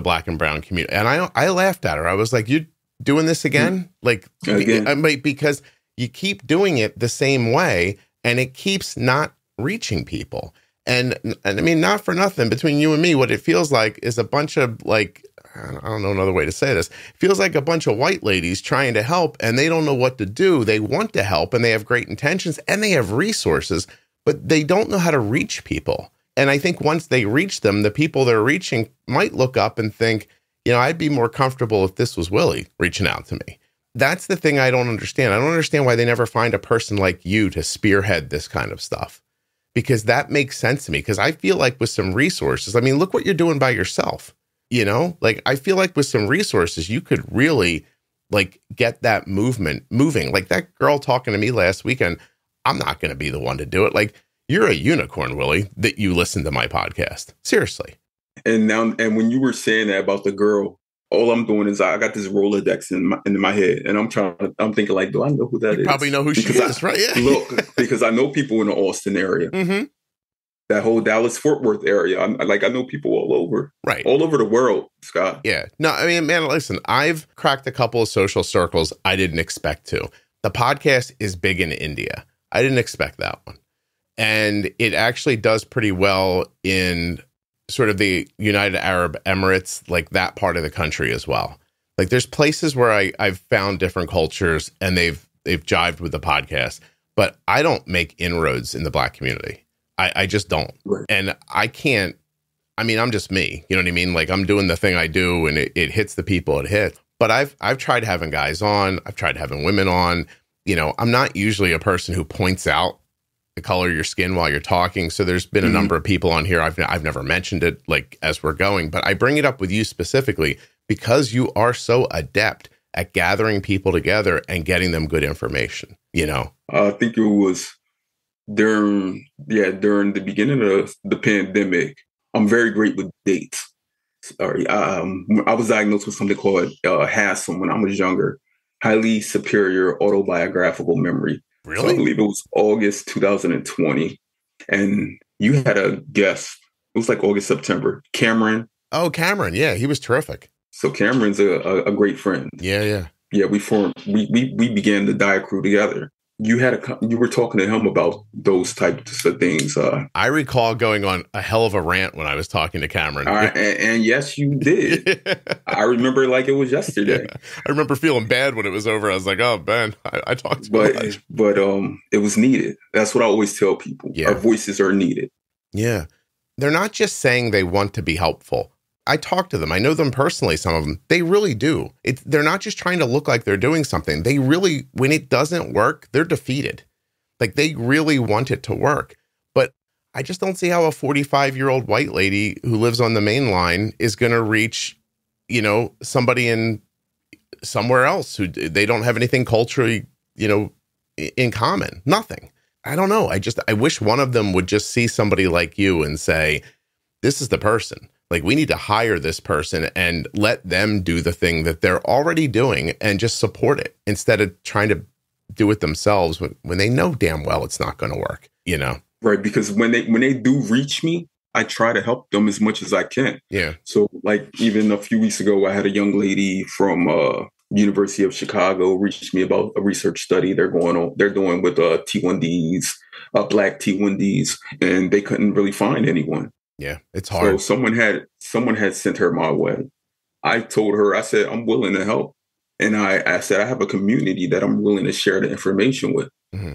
Black and brown community." And I laughed at her. I was like, "You doing this again?" Like, because you keep doing it the same way, and it keeps not reaching people. And I mean, not for nothing, between you and me, what it feels like is a bunch of like, I don't know another way to say this. It feels like a bunch of white ladies trying to help, and they don't know what to do. They want to help, and they have great intentions, and they have resources, but they don't know how to reach people. And I think once they reach them, the people they're reaching might look up and think, I'd be more comfortable if this was Willie reaching out to me. That's the thing I don't understand. I don't understand why they never find a person like you to spearhead this kind of stuff, because that makes sense to me. Because I feel like with some resources, I mean, look what you're doing by yourself. Like I feel like with some resources, you could really like get that movement moving. Like that girl talking to me last weekend, I'm not going to be the one to do it. Like, you're a unicorn, Willie, that you listen to my podcast. Seriously. And when you were saying that about the girl, all I'm doing is I got this Rolodex in my head, and I'm thinking like, do I know who that is? You probably know who she is, right? Yeah. Look, because I know people in the Austin area. Mm-hmm. That whole Dallas-Fort Worth area. I know people all over. Right. All over the world, Scott. Yeah. No, I mean, man, listen, I've cracked a couple of social circles I didn't expect to. The podcast is big in India. I didn't expect that one. And it actually does pretty well in sort of the United Arab Emirates, like that part of the country as well. Like there's places where I've found different cultures, and they've jived with the podcast, but I don't make inroads in the Black community. I just don't. Right. And I can't, I'm just me. You know what I mean? Like I'm doing the thing I do, and it hits the people it hits. But I've tried having guys on. I've tried having women on. I'm not usually a person who points out the color of your skin while you're talking. So there's been a number of people on here. I've never mentioned it like as we're going, but I bring it up with you specifically because you are so adept at gathering people together and getting them good information. I think it was during the beginning of the pandemic. I'm very great with dates. Sorry. I was diagnosed with something called HASM when I was younger, highly superior autobiographical memory. So I Really? believe it was August 2020. And you had a guest. It was like August, September. Cameron. Oh, Cameron. Yeah, he was terrific. So Cameron's a great friend. Yeah. Yeah, we began the diet crew together. You were talking to him about those types of things. I recall going on a hell of a rant when I was talking to Cameron. And yes, you did. I remember like it was yesterday. Yeah. I remember feeling bad when it was over. I was like, "Oh, Ben, I talked too much." But it was needed. That's what I always tell people. Yeah. Our voices are needed. Yeah, they're not just saying they want to be helpful. I talk to them. I know them personally, some of them. They really do. They're not just trying to look like they're doing something. They really, when it doesn't work, they're defeated. Like they really want it to work. But I just don't see how a 45-year-old white lady who lives on the main line is going to reach, somebody in somewhere else who they don't have anything culturally, in common. Nothing. I don't know. I wish one of them would just see somebody like you and say, this is the person. Like, we need to hire this person and let them do the thing that they're already doing and just support it instead of trying to do it themselves when they know damn well it's not going to work, Right. Because when they do reach me, I try to help them as much as I can. Yeah. So like even a few weeks ago, I had a young lady from University of Chicago reached me about a research study they're doing with T1Ds, black T1Ds, and they couldn't really find anyone. Yeah, it's hard. So someone had sent her my way. I told her, I said, I'm willing to help. And I said, I have a community that I'm willing to share the information with. Mm-hmm.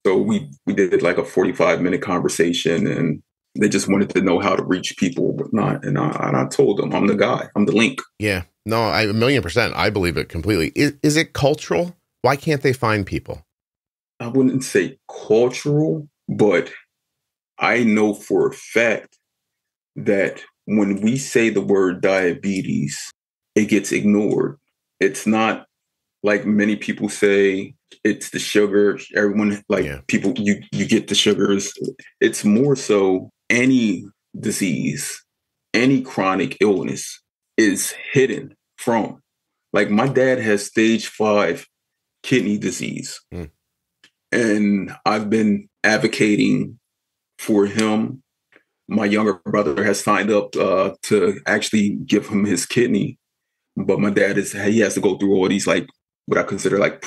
So we did like a 45-minute conversation, and they just wanted to know how to reach people or whatnot. And I told them, I'm the guy. I'm the link. Yeah. No, 1,000,000%. I believe it completely. Is it cultural? Why can't they find people? I wouldn't say cultural, but I know for a fact that when we say the word diabetes, it gets ignored. It's not like many people say it's the sugar. Everyone, people, you get the sugars. It's more so any disease, any chronic illness is hidden from. Like my dad has stage 5 kidney disease. And I've been advocating for him. My younger brother has signed up to actually give him his kidney. But my dad he has to go through all these like what I consider like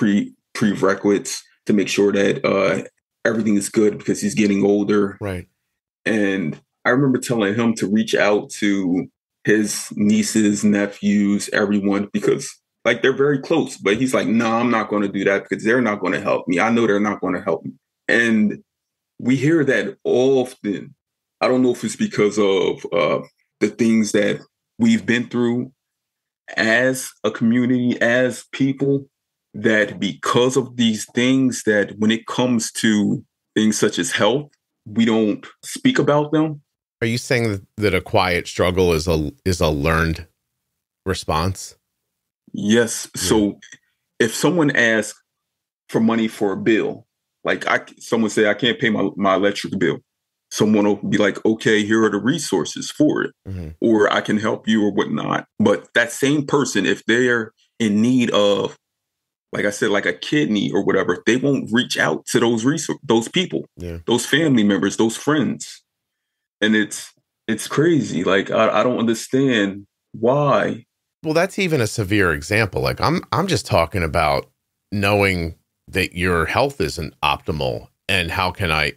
prerequisites to make sure that everything is good because he's getting older. Right. And I remember telling him to reach out to his nieces, nephews, everyone, because like they're very close. But he's like, no, I'm not going to do that because they're not going to help me. I know they're not going to help me. And we hear that often. I don't know if it's because of the things that we've been through as a community, as people, that because of these things, that when it comes to things such as health, we don't speak about them. Are you saying that a quiet struggle is a learned response? Yes. Yeah. So if someone asks for money for a bill, like someone say, I can't pay my electric bill. Someone will be like, okay, here are the resources for it, or I can help you or whatnot. But that same person, if they're in need of, like I said, like a kidney or whatever, they won't reach out to those people, those family members, those friends. And it's crazy. Like, I don't understand why. Well, that's even a severe example. Like I'm just talking about knowing that your health isn't optimal. And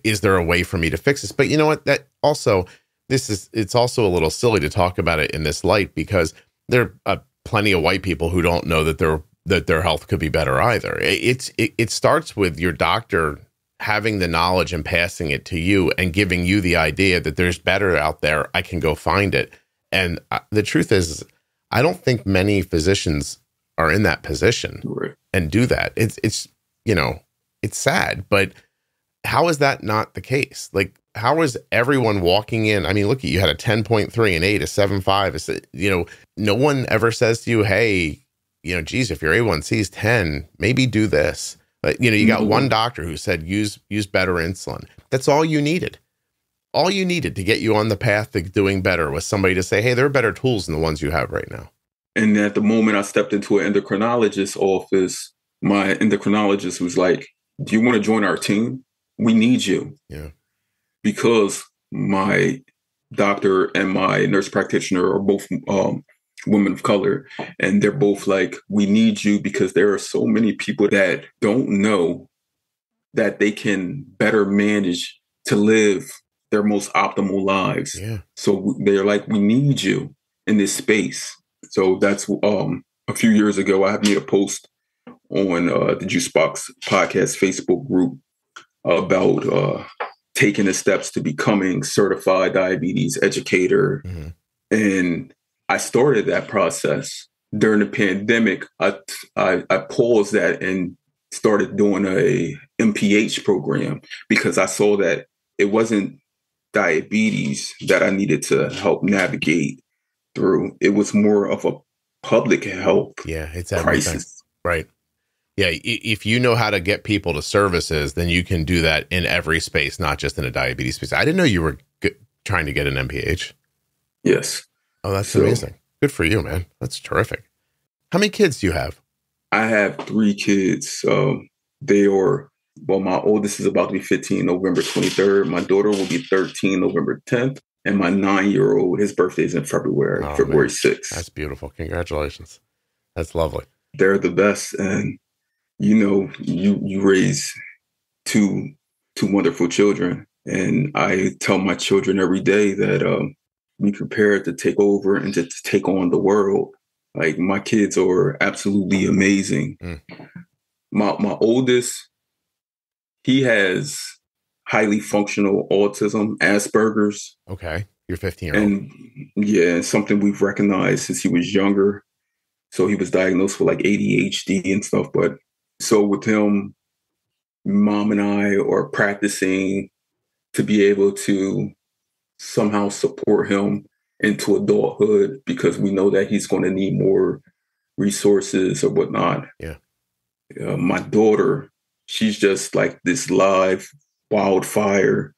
is there a way for me to fix this? But you know what? That also, it's also a little silly to talk about it in this light because there are plenty of white people who don't know that their health could be better either. It starts with your doctor having the knowledge and passing it to you and giving you the idea that there's better out there. I can go find it. And the truth is, I don't think many physicians are in that position and do that. It's sad, but how is that not the case? Like, how is everyone walking in? I mean, look, you had a 10.3, an 8, a 7.5. No one ever says to you, hey, geez, if your A1C is 10, maybe do this. But, you got one doctor who said, use better insulin. That's all you needed. All you needed to get you on the path to doing better was somebody to say, hey, there are better tools than the ones you have right now. And at the moment I stepped into an endocrinologist's office, my endocrinologist was like, do you want to join our team? We need you. Yeah. Because my doctor and my nurse practitioner are both women of color. And they're both like, we need you because there are so many people that don't know that they can better manage to live their most optimal lives. Yeah. So they're like, we need you in this space. So that's a few years ago, I made a post on the Juicebox Podcast Facebook group about taking the steps to becoming certified diabetes educator. Mm-hmm. And I started that process during the pandemic. I paused that and started doing a MPH program because I saw that it wasn't diabetes that I needed to help navigate through. It was more of a public health It's crisis. Right. Yeah. If you know how to get people to services, then you can do that in every space, not just in a diabetes space. I didn't know you were trying to get an MPH. Yes. Oh, that's amazing. Good for you, man. That's terrific. How many kids do you have? I have 3 kids. My oldest is about to be 15 November 23rd. My daughter will be 13 November 10th. And my 9-year-old, his birthday is in February 6th. That's beautiful. Congratulations. That's lovely. They're the best. And, you raise two wonderful children. And I tell my children every day that be prepared to take over and to take on the world. Like, my kids are absolutely amazing. Mm. My oldest, he has highly functional autism, Asperger's. Okay. You're 15-year-old. And something we've recognized since he was younger. So he was diagnosed with like ADHD and stuff. But so with him, Mom and I are practicing to be able to somehow support him into adulthood because we know that he's going to need more resources or whatnot. Yeah. My daughter, she's just like this live wildfire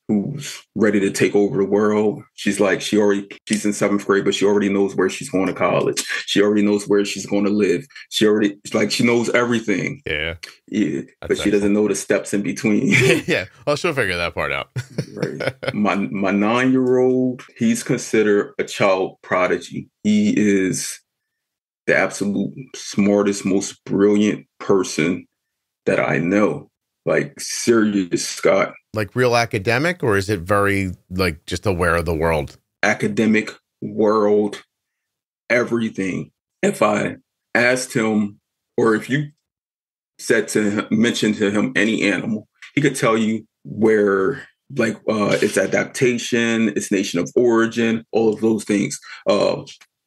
who's ready to take over the world. She's in 7th grade, but she already knows where she's going to college. She already knows where she's going to live. She knows everything. Yeah. Yeah. But she doesn't know the steps in between. Yeah. Well, she'll figure that part out. Right. My 9-year-old, he's considered a child prodigy. He is the absolute smartest, most brilliant person that I know. Like, serious, Scott. Like real academic, or is it very like just aware of the world? Academic, world, everything. If I asked him, or if you mentioned to him any animal, he could tell you where, like, its adaptation, its nation of origin, all of those things,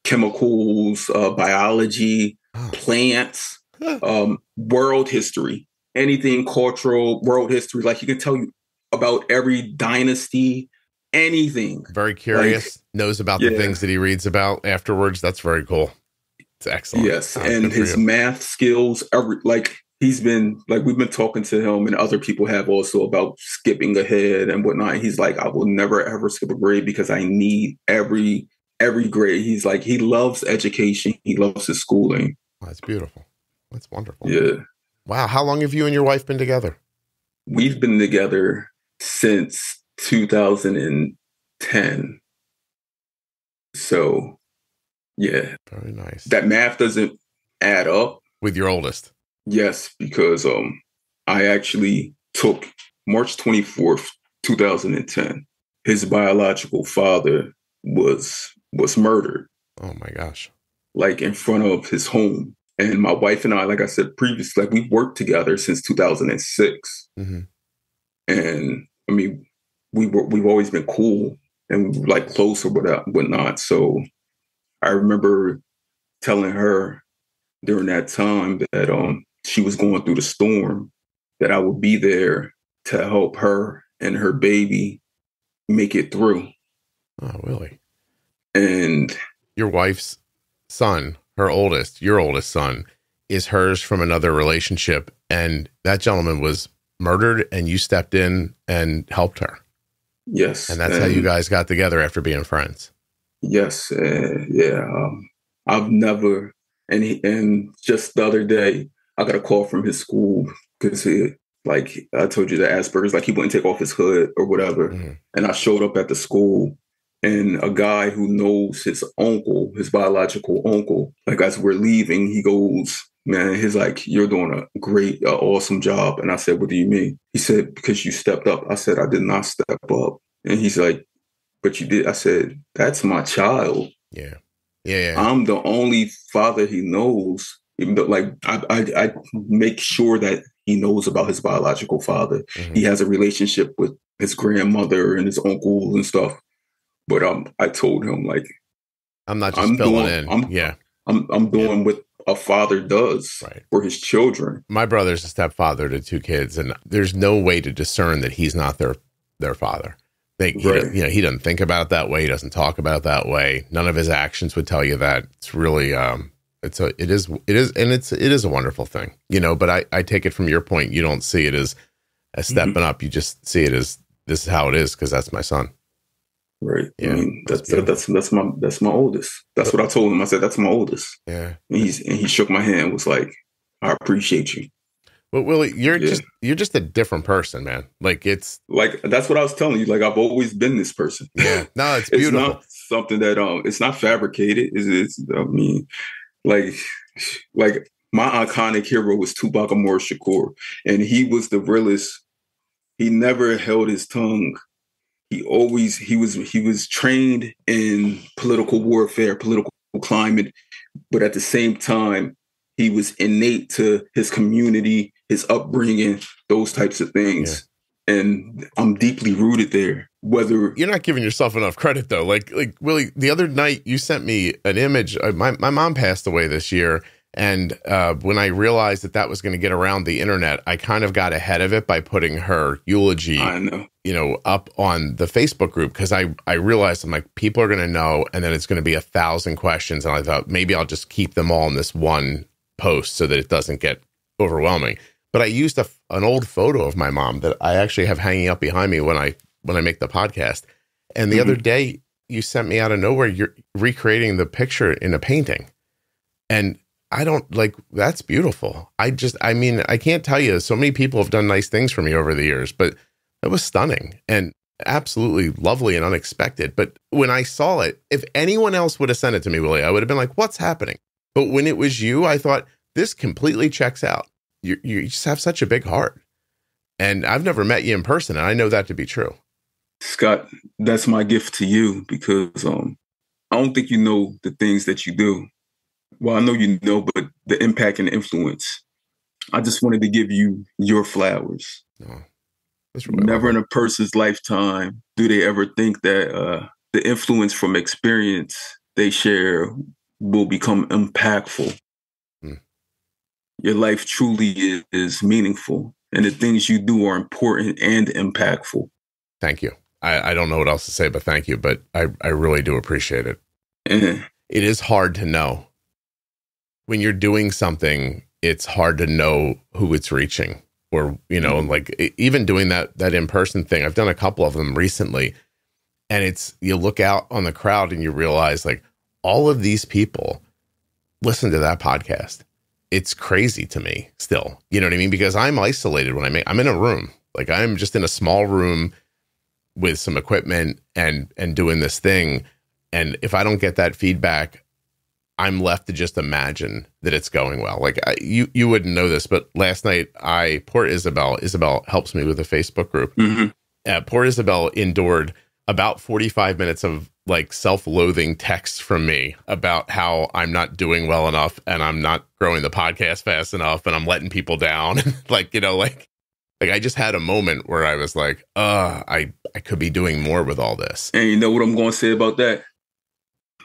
chemicals, biology, plants, world history. Anything cultural, world history, like he can tell you about every dynasty, anything. Very curious, knows about the things that he reads about afterwards. That's very cool. It's excellent. Yes, and his math skills, we've been talking to him and other people have also about skipping ahead and whatnot. He's like, I will never ever skip a grade because I need every grade. He's like, he loves education. He loves his schooling. Oh, that's beautiful. That's wonderful. Yeah. Wow. How long have you and your wife been together? We've been together since 2010. So, yeah. Very nice. That math doesn't add up. With your oldest? Yes, because I actually took March 24th, 2010. His biological father was murdered. Oh, my gosh. Like, in front of his home. And my wife and I, like I said previously, we've worked together since 2006. Mm-hmm. And I mean, we've always been cool and like close or whatnot. So I remember telling her during that time that she was going through the storm, that I would be there to help her and her baby make it through. Oh, Willie. And your wife's son, your oldest son, is hers from another relationship. And that gentleman was murdered and you stepped in and helped her. Yes. And that's how you guys got together after being friends. Yes. Yeah. I've never, and just the other day, I got a call from his school because like I told you, the Asperger's, like he wouldn't take off his hood or whatever. Mm-hmm. And I showed up at the school, and a guy who knows his uncle, his biological uncle, like as we're leaving, he goes, man, he's like, you're doing a great, awesome job. And I said, what do you mean? He said, because you stepped up. I said, I did not step up. And he's like, but you did. I said, that's my child. Yeah. Yeah. I'm the only father he knows. Even though, like, I make sure that he knows about his biological father. Mm-hmm. He has a relationship with his grandmother and his uncle and stuff. But I told him, like, I'm not just filling in. I'm doing what a father does for his children. My brother's a stepfather to 2 kids, and there's no way to discern that he's not their father. He doesn't think about it that way. He doesn't talk about it that way. None of his actions would tell you that. It's really, it is a wonderful thing, but I take it from your point. You don't see it as stepping up. You just see it as, this is how it is, because that's my son. Right. Yeah. I mean, that's my oldest. That's what I told him. I said, that's my oldest. Yeah. And he shook my hand, was like, I appreciate you. Well, Willie, you're just a different person, man. Like, it's like, that's what I was telling you. Like, I've always been this person. Yeah. No, it's beautiful. It's not something that, it's not fabricated. It's I mean, like my iconic hero was Tupac Shakur, and he was the realest. He never held his tongue. He was trained in political warfare, political climate, but at the same time, he was innate to his community, his upbringing, those types of things. Yeah. And I'm deeply rooted there. Whether you're not giving yourself enough credit, though. Like Willie, the other night you sent me an image. My mom passed away this year. And when I realized that was going to get around the internet, I kind of got ahead of it by putting her eulogy, up on the Facebook group, because I realized, I'm like, people are going to know, and then it's going to be 1,000 questions. And I thought maybe I'll just keep them all in this one post so that it doesn't get overwhelming. But I used an old photo of my mom that I actually have hanging up behind me when I make the podcast. And the other day, you sent me out of nowhere, you're recreating the picture in a painting. And I don't that's beautiful. I can't tell you, so many people have done nice things for me over the years, but it was stunning and absolutely lovely and unexpected. But when I saw it, if anyone else would have sent it to me, Willie, I would have been like, what's happening? But when it was you, I thought, this completely checks out. You just have such a big heart. And I've never met you in person, and I know that to be true. Scott, that's my gift to you, because I don't think you know the things that you do. Well, I know you know, but the impact and influence. I just wanted to give you your flowers. Oh, that's really never in a person's lifetime do they ever think that the influence from experience they share will become impactful. Your life truly is meaningful, and the things you do are important and impactful. Thank you. I don't know what else to say, but thank you. But I really do appreciate it. It is hard to know. When you're doing something, it's hard to know who it's reaching, or, like even doing that in-person thing. I've done a couple of them recently, and you look out on the crowd and you realize, like, all of these people listen to that podcast. It's crazy to me still, you know what I mean? Because I'm isolated when I'm in a room, like I'm just in a small room with some equipment and doing this thing. And if I don't get that feedback, I'm left to just imagine that it's going well. Like you wouldn't know this, but last night poor Isabel helps me with the Facebook group. Poor Isabel endured about 45 minutes of like self-loathing texts from me about how I'm not doing well enough and I'm not growing the podcast fast enough and I'm letting people down. like I just had a moment where I was like, I could be doing more with all this. And you know what I'm going to say about that?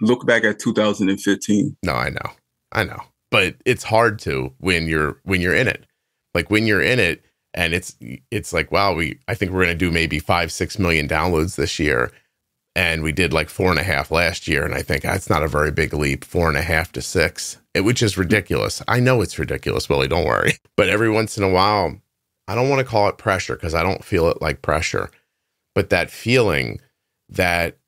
Look back at 2015. No, I know. But it's hard to when you're in it. Like when you're in it and it's like, wow, I think we're going to do maybe 5-6 million downloads this year. And we did like 4.5 last year. And I think that's not a very big leap, 4.5 to 6, which is ridiculous. I know it's ridiculous, Willie, don't worry. But every once in a while, I don't want to call it pressure because I don't feel it like pressure. But that feeling that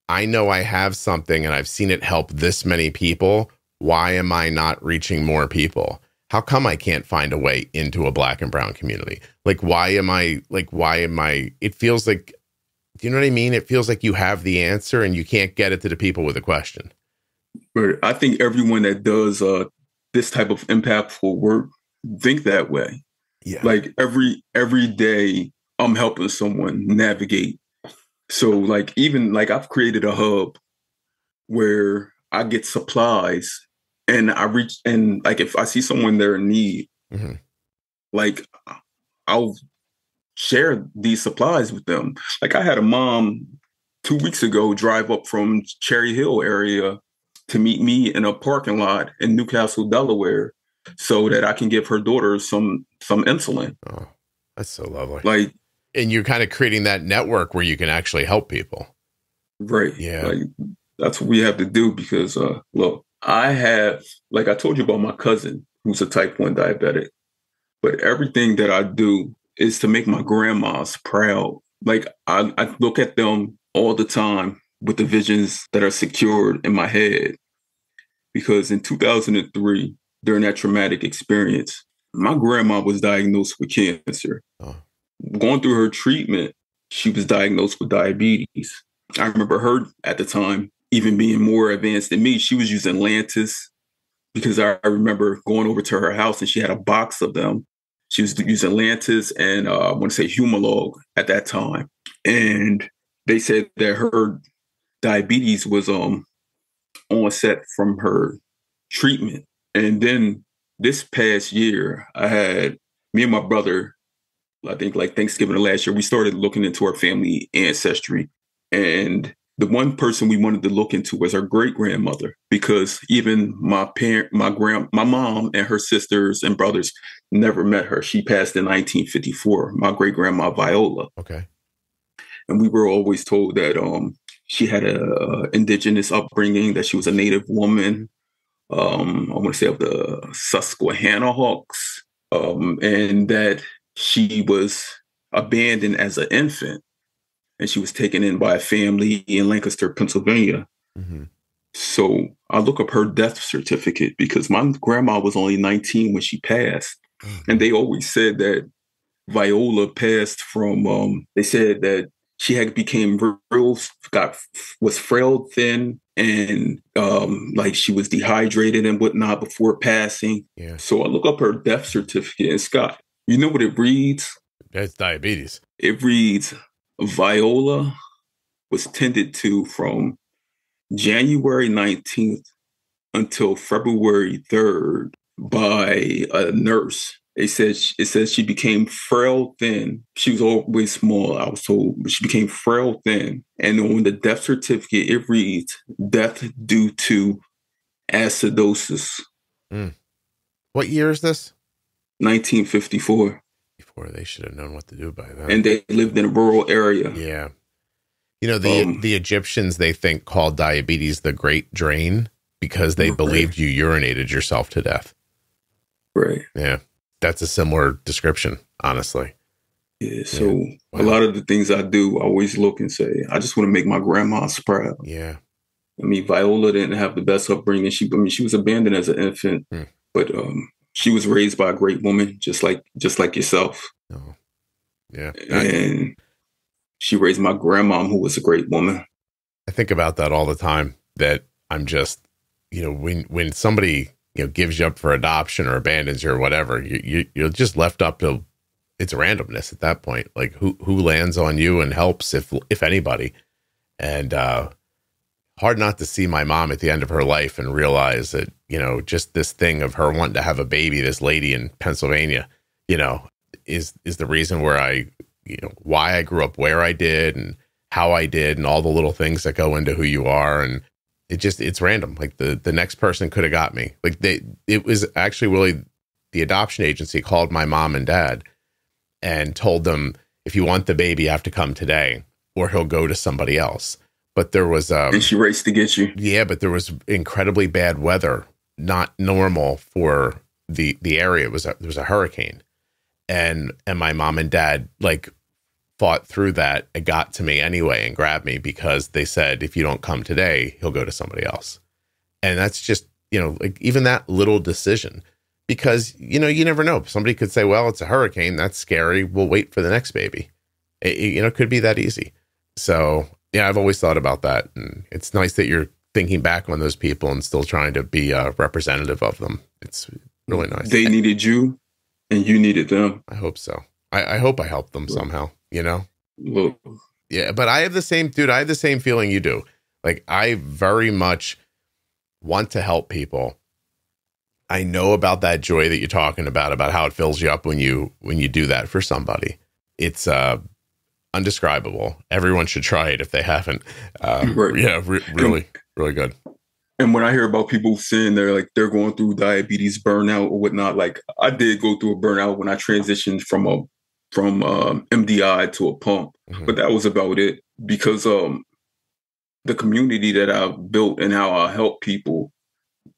I know I have something and I've seen it help this many people. Why am I not reaching more people? How come I can't find a way into a Black and brown community? Like, it feels like, do you know what I mean? It feels like you have the answer and you can't get it to the people with a question. But I think everyone that does this type of impactful work think that way. Yeah. Like every day I'm helping someone navigate. So like, even like I've created a hub where I get supplies and I reach, and like if I see someone there in need, like I'll share these supplies with them. Like I had a mom 2 weeks ago drive up from Cherry Hill area to meet me in a parking lot in Newcastle, Delaware, so that I can give her daughter some insulin. Oh, that's so lovely. Like, and you're kind of creating that network where you can actually help people. Right. Yeah. Like, that's what we have to do because, look, I have, like I told you about my cousin who's a type 1 diabetic, but everything that I do is to make my grandmas proud. Like I look at them all the time with the visions that are secured in my head. Because in 2003, during that traumatic experience, my grandma was diagnosed with cancer. Oh. Going through her treatment, she was diagnosed with diabetes. I remember her at the time even being more advanced than me. She was using Lantus because I remember going over to her house and she had a box of them. She was using Lantus and I want to say Humalog at that time. And they said that her diabetes was onset from her treatment. And then this past year, I had me and my brother, I think like Thanksgiving of last year, we started looking into our family ancestry. And the one person we wanted to look into was our great grandmother, because even my mom and her sisters and brothers never met her. She passed in 1954, my great grandma Viola. Okay. And we were always told that she had a indigenous upbringing, that she was a Native woman. I want to say of the Susquehanna Hawks, and that she was abandoned as an infant. And she was taken in by a family in Lancaster, Pennsylvania. So I look up her death certificate because my grandma was only 19 when she passed. And they always said that Viola passed from, they said that she had became was frail, thin, and like she was dehydrated and whatnot before passing. Yeah. So I look up her death certificate, and Scott, you know what it reads? That's diabetes. It reads, Viola was tended to from January 19th until February 3rd by a nurse. It says she became frail, thin. She was always small, I was told, but she became frail, thin. And on the death certificate, it reads, death due to acidosis. What year is this? 1954. Before they should have known what to do by then. And they lived in a rural area. Yeah. You know, the Egyptians, they think, called diabetes the Great Drain because they believed you urinated yourself to death. Right. Yeah. That's a similar description, honestly. Yeah. So a lot of the things I do, I always look and say, I just want to make my grandmas proud. Yeah. I mean, Viola didn't have the best upbringing. She was abandoned as an infant, but she was raised by a great woman, just like yourself. Oh. Yeah. And she raised my grandmom, who was a great woman. I think about that all the time, that I'm just, you know, when somebody, you know, gives you up for adoption or abandons you or whatever, you're just left up to, it's randomness at that point. Like who lands on you and helps, if anybody. And hard not to see my mom at the end of her life and realize that, you know, just this thing of her wanting to have a baby, this lady in Pennsylvania, you know, is the reason why I grew up where I did and how I did and all the little things that go into who you are. And it's random. Like the next person could have got me. Like it was actually Willie, the adoption agency, called my mom and dad and told them, if you want the baby, you have to come today or he'll go to somebody else. But there was and she raced to get you. Yeah, but there was incredibly bad weather, not normal for the area. There was a hurricane. And my mom and dad like fought through that. It got to me anyway and grabbed me because they said, if you don't come today, he'll go to somebody else. And that's just, like even that little decision, because, you never know. Somebody could say, well, it's a hurricane. That's scary. We'll wait for the next baby. It could be that easy. So, yeah, I've always thought about that. And it's nice that you're thinking back on those people and still trying to be representative of them. It's really nice. They needed you and you needed them. I hope so. I hope I helped them somehow, Look. Yeah, but I have the same feeling you do. Like, I very much want to help people. I know about that joy that you're talking about how it fills you up when you do that for somebody. It's undescribable. Everyone should try it if they haven't. Right. Yeah, really, really good. And when I hear about people saying they're going through diabetes, burnout or whatnot, like I did go through a burnout when I transitioned from MDI to a pump, but that was about it, because the community that I've built and how I help people,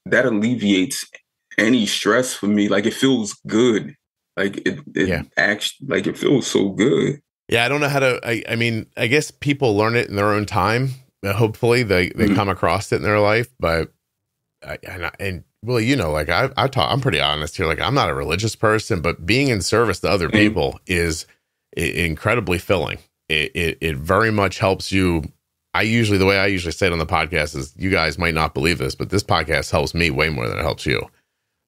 that alleviates any stress for me. Like, it feels good. Like it actually, like, it feels so good. Yeah, I don't know how to. I mean, I guess people learn it in their own time. Hopefully, they come across it in their life. But Willie, like I talk, I'm pretty honest here. Like, I'm not a religious person, but being in service to other people is incredibly filling. It very much helps you. The way I usually say it on the podcast is, you guys might not believe this, but this podcast helps me way more than it helps you.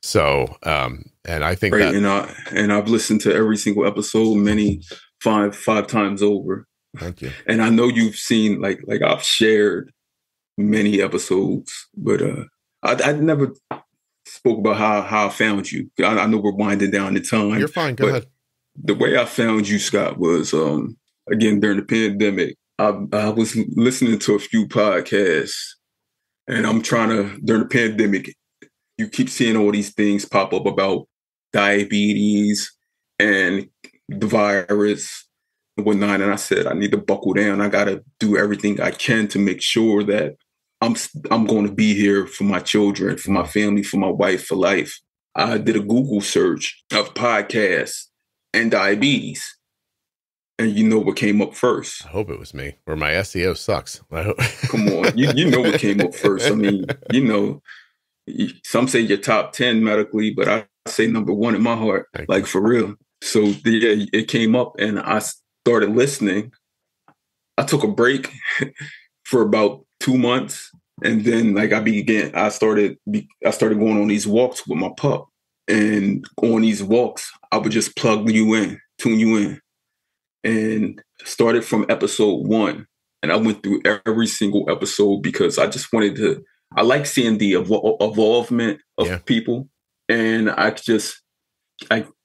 So, and I think that, and I've listened to every single episode, five times over. Thank you. And I know you've seen, like I've shared many episodes, but I never spoke about how I found you. I know we're winding down the time. You're fine. Go ahead. The way I found you, Scott, was again during the pandemic. I was listening to a few podcasts, and during the pandemic, you keep seeing all these things pop up about diabetes and the virus and whatnot. And I said, I need to buckle down. I got to do everything I can to make sure that I'm going to be here for my children, for my family, for my wife, for life. I did a Google search of podcasts and diabetes. And you know what came up first? I hope it was me, or my SEO sucks. Come on. You know what came up first. I mean, some say you're top 10 medically, but I say number one in my heart, like for real. So yeah, it came up and I started listening. I took a break for about 2 months. And then I started going on these walks with my pup. And on these walks, I would just tune you in. And started from episode 1. And I went through every single episode because I just wanted I like seeing the evolvement of people. And I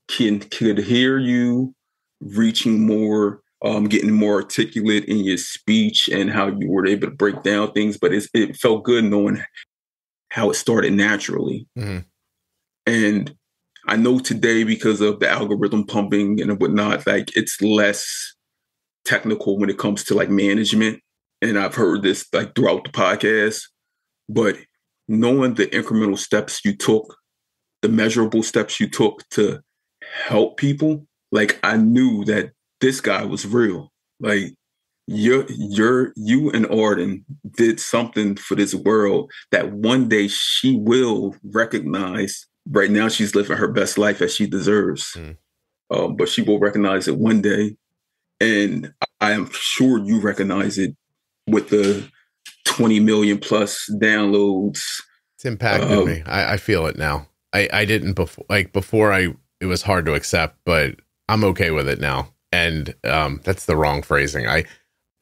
could hear you reaching more, getting more articulate in your speech and how you were able to break down things. But it felt good knowing how it started naturally. Mm-hmm. And I know today, because of the algorithm pumping and whatnot, like it's less technical when it comes to like management. And I've heard this like throughout the podcast, but knowing the incremental steps you took, the measurable steps you took to help people, like I knew that this guy was real. Like you and Arden did something for this world that one day she will recognize. Right now, she's living her best life as she deserves. But she will recognize it one day. And I am sure you recognize it with the 20 million plus downloads. It's impacted me. I feel it now. I didn't before. Like before, it was hard to accept, but I'm okay with it now. And that's the wrong phrasing.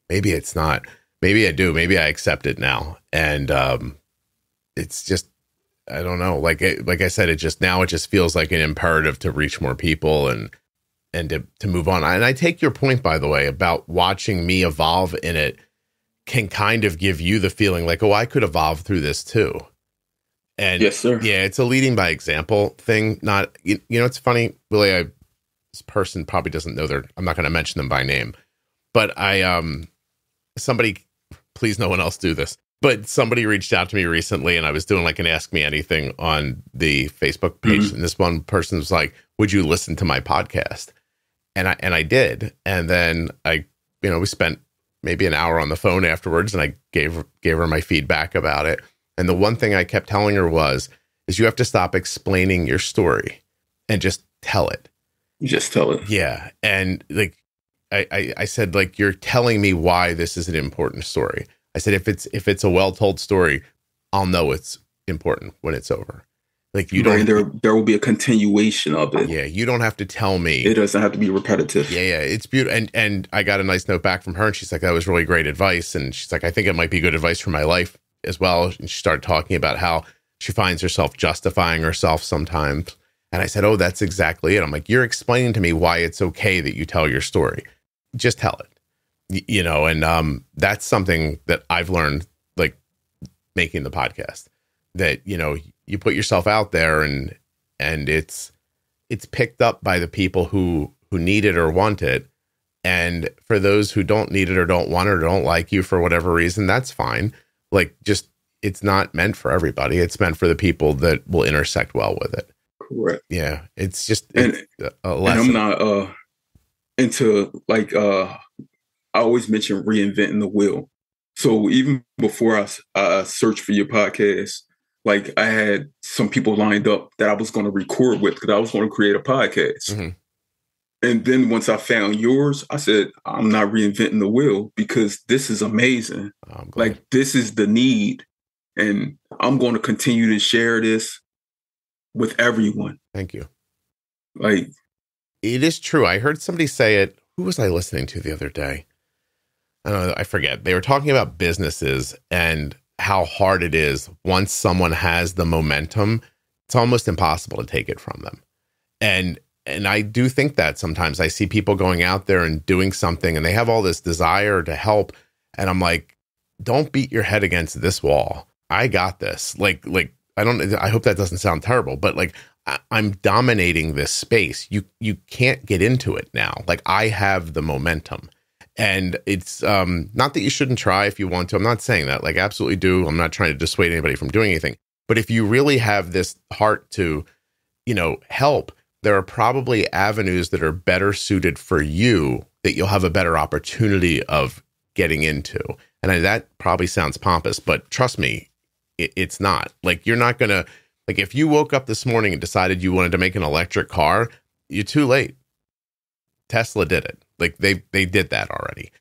Maybe it's not. Maybe I do. Maybe I accept it now. And it's just, I don't know. Like I said, it just feels like an imperative to reach more people and to move on. And I take your point, by the way, about watching me evolve in it can kind of give you the feeling like, oh, I could evolve through this too. And yes, sir. Yeah, it's a leading by example thing. Not, it's funny, Willie, this person probably doesn't know I'm not going to mention them by name, but somebody, please no one else do this. But somebody reached out to me recently and I was doing like an Ask Me Anything on the Facebook page. Mm-hmm. And this one person was like, would you listen to my podcast? And I did. And then we spent maybe an hour on the phone afterwards, and I gave her my feedback about it. And the one thing I kept telling her is you have to stop explaining your story and just tell it. Just tell it. Yeah. And like, I said, like, you're telling me why this is an important story. I said, if it's a well-told story, I'll know it's important when it's over. Like, you don't, there will be a continuation of it. Yeah. You don't have to tell me. It doesn't have to be repetitive. Yeah. It's beautiful. And I got a nice note back from her, and she's like, that was really great advice. And she's like, I think it might be good advice for my life as well. And she started talking about how she finds herself justifying herself sometimes. And I said, oh, that's exactly it. I'm like, you're explaining to me why it's okay that you tell your story. Just tell it, and that's something that I've learned, like, making the podcast, that, you put yourself out there and it's picked up by the people who need it or want it. And for those who don't need it or don't want it or don't like you for whatever reason, that's fine. Like, just, it's not meant for everybody. It's meant for the people that will intersect well with it. Correct. Yeah. It's just a lesson. And I'm not into, like, I always mention reinventing the wheel. So even before I searched for your podcast, like, I had some people lined up that I was going to record with, because I was going to create a podcast. Mm-hmm. And then once I found yours, I said, I'm not reinventing the wheel, because this is amazing. Like, this is the need. And I'm going to continue to share this with everyone. Thank you. Like, it is true. I heard somebody say it. Who was I listening to the other day? I don't know. I forget. They were talking about businesses and how hard it is once someone has the momentum. It's almost impossible to take it from them. And I do think that sometimes I see people going out there and doing something, and they have all this desire to help. And I'm like, don't beat your head against this wall. I got this. Like, I hope that doesn't sound terrible, but like, I'm dominating this space. You can't get into it now. Like, I have the momentum, and it's not that you shouldn't try if you want to. I'm not saying that. Like, absolutely do. I'm not trying to dissuade anybody from doing anything. But if you really have this heart to, help, there are probably avenues that are better suited for you that you'll have a better opportunity of getting into. And that probably sounds pompous, but trust me, it's not. Like, you're not going to, like, if you woke up this morning and decided you wanted to make an electric car, you're too late. Tesla did it. Like, they did that already.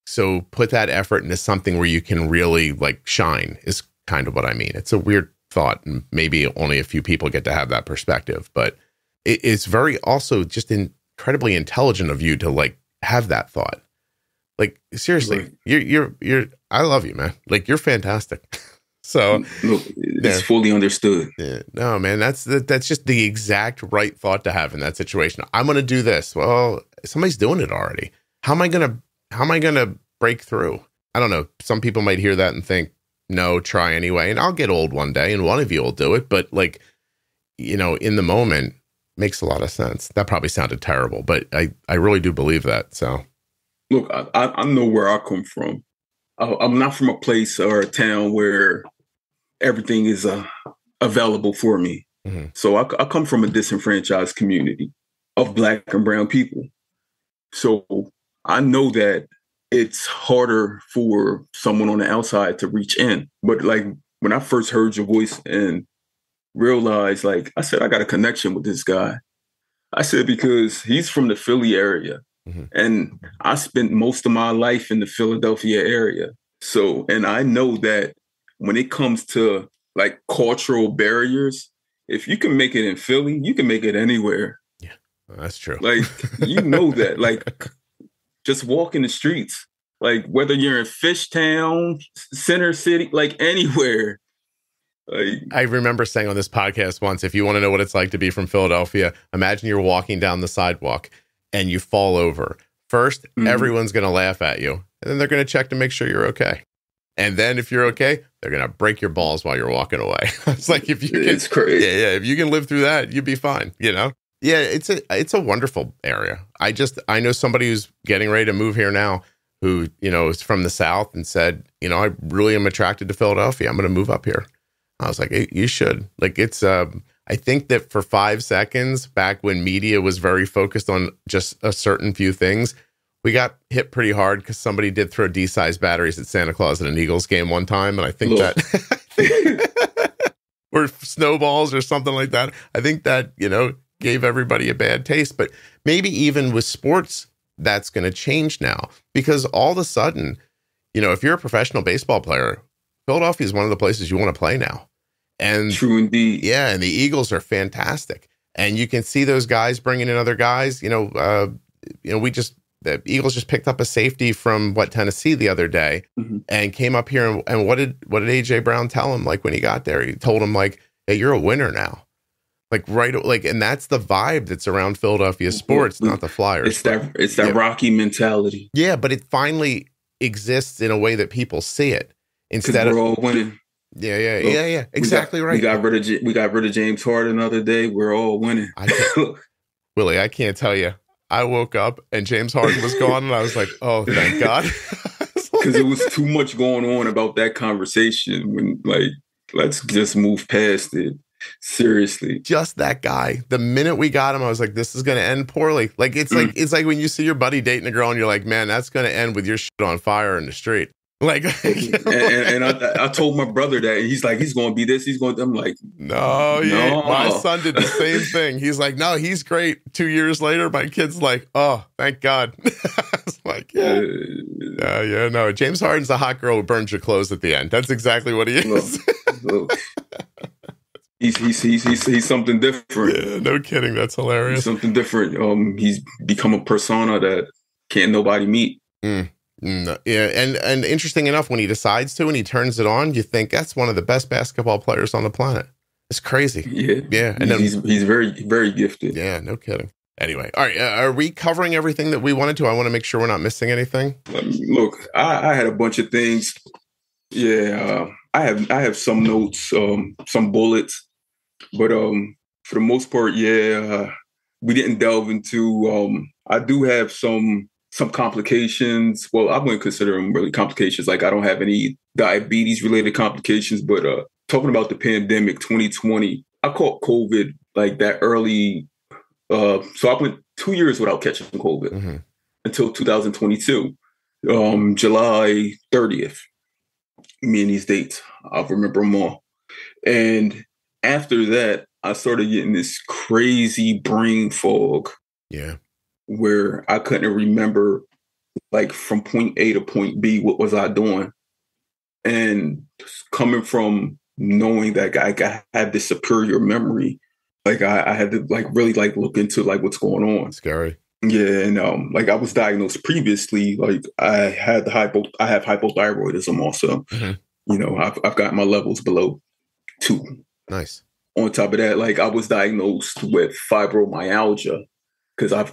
So put that effort into something where you can really, like, shine is kind of what I mean. It's a weird thought, and maybe only a few people get to have that perspective, but it's very also just incredibly intelligent of you to, like, have that thought. Like, seriously, you're I love you, man. Like, you're fantastic. So look, it's fully understood. Yeah, no, man, that's just the exact right thought to have in that situation. I'm going to do this. Well, somebody's doing it already. How am I going to break through? I don't know. Some people might hear that and think, no, try anyway. And I'll get old one day and one of you will do it. But, like, in the moment, makes a lot of sense. That probably sounded terrible, but I really do believe that. So look, I know where I come from. I'm not from a place or a town where everything is available for me. Mm-hmm. So I come from a disenfranchised community of Black and brown people. So I know that it's harder for someone on the outside to reach in. But, like, when I first heard your voice and realized, like, I said, I got a connection with this guy. I said, because he's from the Philly area. Mm-hmm. And I spent most of my life in the Philadelphia area. So, and I know that when it comes to, like, cultural barriers, if you can make it in Philly, you can make it anywhere. Yeah, that's true. Like, that, like, just walking the streets, like, whether you're in Fishtown, Center City, like, anywhere. Like, I remember saying on this podcast once, if you want to know what it's like to be from Philadelphia, imagine you're walking down the sidewalk and you fall over. First, everyone's going to laugh at you, and then they're going to check to make sure you're okay. And then if you're okay, they're going to break your balls while you're walking away. It's like, if you can, it's crazy. Yeah, if you can live through that, you'd be fine, Yeah, it's a wonderful area. I know somebody who's getting ready to move here now who, is from the South and said, I really am attracted to Philadelphia. I'm going to move up here. I was like, hey, you should. Like, it's I think that for 5 seconds, back when media was very focused on just a certain few things, we got hit pretty hard because somebody did throw D-sized batteries at Santa Claus at an Eagles game one time. And I think or snowballs or something like that. I think that, gave everybody a bad taste. But maybe even with sports, that's going to change now. Because all of a sudden, if you're a professional baseball player, Philadelphia is one of the places you want to play now. And true indeed. Yeah, and the Eagles are fantastic. And you can see those guys bringing in other guys. The Eagles just picked up a safety from Tennessee the other day and came up here. And what did AJ Brown tell him? Like when he got there, he told him like, "Hey, you're a winner now." And that's the vibe that's around Philadelphia sports, not the Flyers. It's that Rocky mentality. Yeah, but it finally exists in a way that people see it instead we're all winning. Yeah. Exactly right. We got rid of James Harden the other day. We're all winning. Willie, I can't tell you. I woke up and James Harden was gone, and I was like, "Oh, thank God," because it was too much going on about that conversation. When let's just move past it. Seriously, just that guy. The minute we got him, I was like, "This is going to end poorly." It's like when you see your buddy dating a girl, and you're like, "Man, that's going to end with your shit on fire in the street." And I told my brother that, and he's like, he's going to be this. I'm like, no. My son did the same thing. He's like, no, he's great. 2 years later, my kid's like, oh, thank God. I was like, no. James Harden's a hot girl who burns your clothes at the end. That's exactly what he is. Look. He's something different. Yeah, no kidding. That's hilarious. He's something different. He's become a persona that can't nobody meet. No, yeah, and interesting enough, when he decides to and he turns it on, you think that's one of the best basketball players on the planet. It's crazy. Yeah, and he's very, very gifted. Yeah, no kidding. Anyway, all right, are we covering everything that we wanted to? I want to make sure we're not missing anything. Look, I had a bunch of things. Yeah, I have some notes, some bullets, but for the most part, we didn't delve into. I do have some complications. Well, I wouldn't consider them really complications. Like I don't have any diabetes related complications, but talking about the pandemic 2020, I caught COVID like that early. So I went 2 years without catching COVID until 2022, July 30th. Me and these dates, I'll remember them all. And after that, I started getting this crazy brain fog. Yeah. Where I couldn't remember, like from point A to point B, what was I doing? And coming from knowing that I had this superior memory, like I had to like really like look into like what's going on. Scary. Yeah, and like I was diagnosed previously. Like I have hypothyroidism also. I've got my levels below 2. Nice. On top of that, like I was diagnosed with fibromyalgia. Because I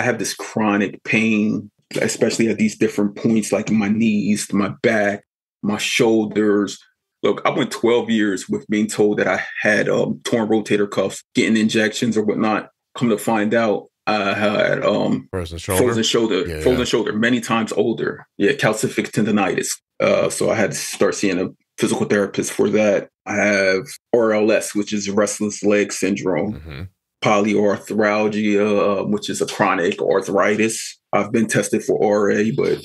have this chronic pain, especially at these different points, like in my knees, my back, my shoulders. Look, I went 12 years with being told that I had torn rotator cuffs, getting injections or whatnot. Come to find out, I had frozen shoulder, many times older. Yeah, calcific tendonitis. So I had to start seeing a physical therapist for that. I have RLS, which is restless leg syndrome. Polyarthralgia, which is a chronic arthritis. I've been tested for RA, but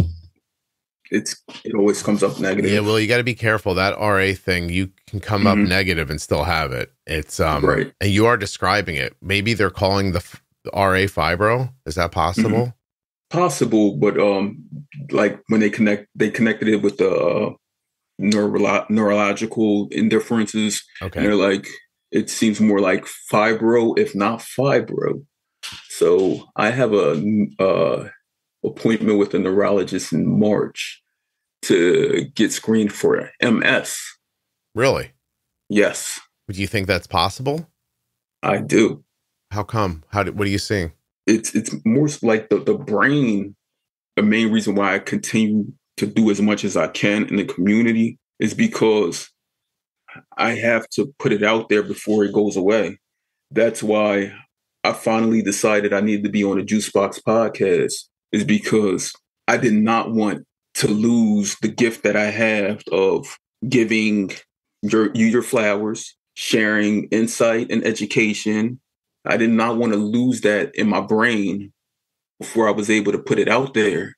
it always comes up negative. Yeah, well, you got to be careful. That RA thing, you can come up negative and still have it. It's right. And you are describing it. Maybe they're calling the RA fibro. Is that possible? Possible, but like when they connected it with the neurological indifferences. Okay, and they're like, it seems more like fibro, if not fibro. So I have a appointment with a neurologist in March to get screened for MS. Really? Yes. Do you think that's possible? I do. How come? What are you seeing? It's more like the brain. The main reason why I continue to do as much as I can in the community is because I have to put it out there before it goes away. That's why I finally decided I needed to be on the Juicebox Podcast, is because I did not want to lose the gift that I have of giving your flowers, sharing insight and education. I did not want to lose that in my brain before I was able to put it out there.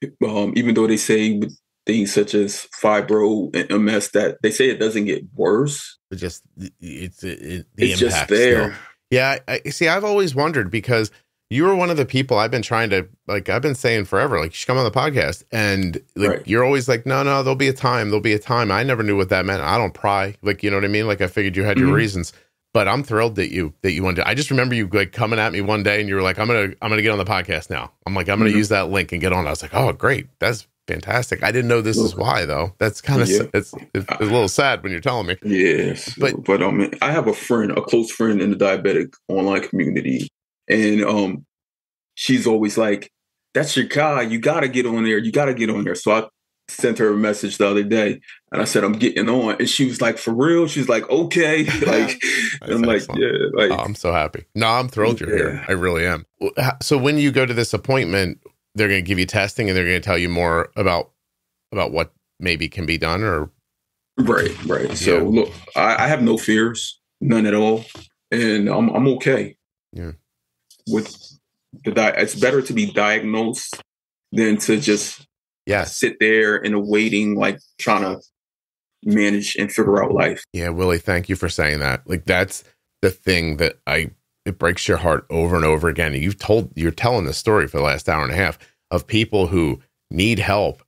Even though they say with things such as fibro and MS that they say it doesn't get worse. But just it's the it's impact just there. Still. Yeah, I see. I've always wondered because you were one of the people I've been trying to, like, I've been saying forever, like, you should come on the podcast. And like, Right. You're always like, no, there'll be a time. There'll be a time. I never knew what that meant. I don't pry. Like, you know what I mean? Like, I figured you had your reasons, but I'm thrilled that you wanted to. I just remember you like coming at me one day and you were like, I'm going to get on the podcast now. I'm like, I'm going to use that link and get on. I was like, oh, great. That's fantastic. I didn't know this is why though. That's kind of, it's a little sad when you're telling me. Yes. But I have a close friend in the diabetic online community. And she's always like, that's your guy. You got to get on there. You got to get on there. So I sent her a message the other day and I said, I'm getting on. And she was like, for real? She's like, okay. Like, I'm like, yeah. Like, oh, I'm so happy. No, I'm thrilled you're here. I really am. So when you go to this appointment, they're going to give you testing and they're going to tell you more about what maybe can be done or. Right. So look, I have no fears, none at all. And I'm okay. Yeah. With it's better to be diagnosed than to just sit there in a waiting, like trying to manage and figure out life. Yeah, Willie, thank you for saying that. Like, that's the thing that it breaks your heart over and over again. You're telling the story for the last hour and a half of people who need help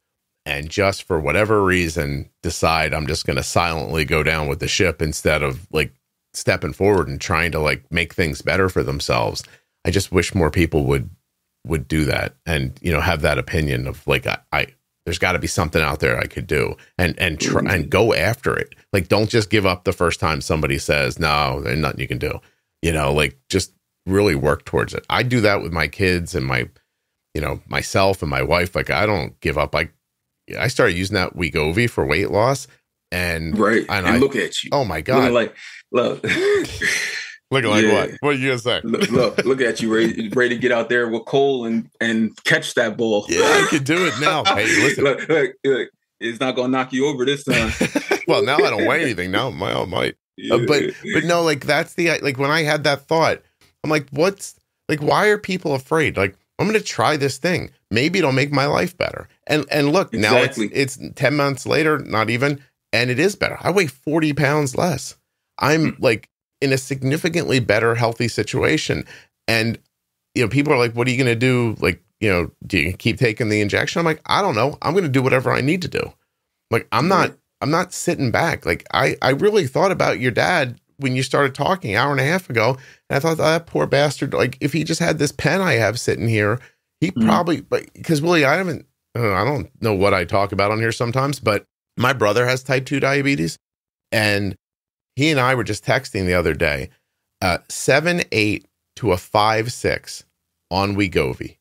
and just for whatever reason decide I'm just going to silently go down with the ship instead of like stepping forward and trying to like make things better for themselves. I just wish more people would do that and, you know, have that opinion of like, there's got to be something out there I could do and try and go after it. Like, don't just give up the first time somebody says, no, there's nothing you can do, you know, like just really work towards it. I do that with my kids and myself and my wife. Like, I don't give up. I started using that Wegovy for weight loss and look at you. Oh my God. Look. Looking like what? What are you gonna say? Look at you, ready to get out there with Cole and catch that ball. Yeah, I can do it now. Hey, listen, look, it's not gonna knock you over this time. Well, now I don't weigh anything. Now my own might. But no, like that's like when I had that thought, I'm like, why are people afraid? Like, I'm gonna try this thing. Maybe it'll make my life better. And look, exactly. Now it's 10 months later, not even, and it is better. I weigh 40 pounds less. I'm like in a significantly better, healthy situation. And, you know, people are like, what are you going to do? Like, you know, do you keep taking the injection? I'm like, I don't know. I'm going to do whatever I need to do. Like, I'm not sitting back. Like, I really thought about your dad when you started talking an hour and a half ago. And I thought, that poor bastard, like if he just had this pen I have sitting here, he probably, because Willie, I don't know what I talk about on here sometimes, but my brother has type 2 diabetes and he and I were just texting the other day, 7.8 to a 5.6 on Wegovy,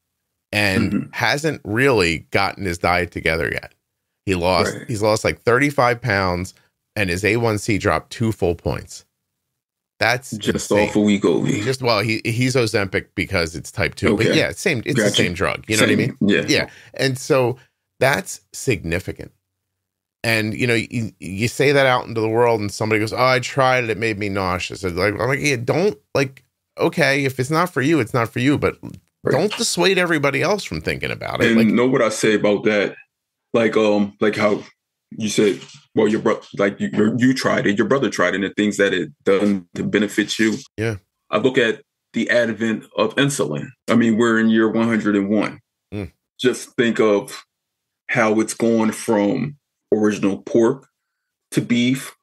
and hasn't really gotten his diet together yet. He's lost like 35 pounds, and his A1C dropped 2 full points. That's just insane. off of Wegovy. He's Ozempic because it's type 2. Okay. But yeah, it's the same drug. You know what I mean? Yeah. And so that's significant. And, you know, you say that out into the world and somebody goes, oh, I tried it. It made me nauseous. I'm like, yeah, don't okay, if it's not for you, it's not for you. But don't dissuade everybody else from thinking about it. And know what I say about that? Like how you said, well, your brother, like you tried it, your brother tried it, and the things that it done to benefit you. Yeah. I look at the advent of insulin. I mean, we're in year 101. Just think of how it's gone from original pork to beef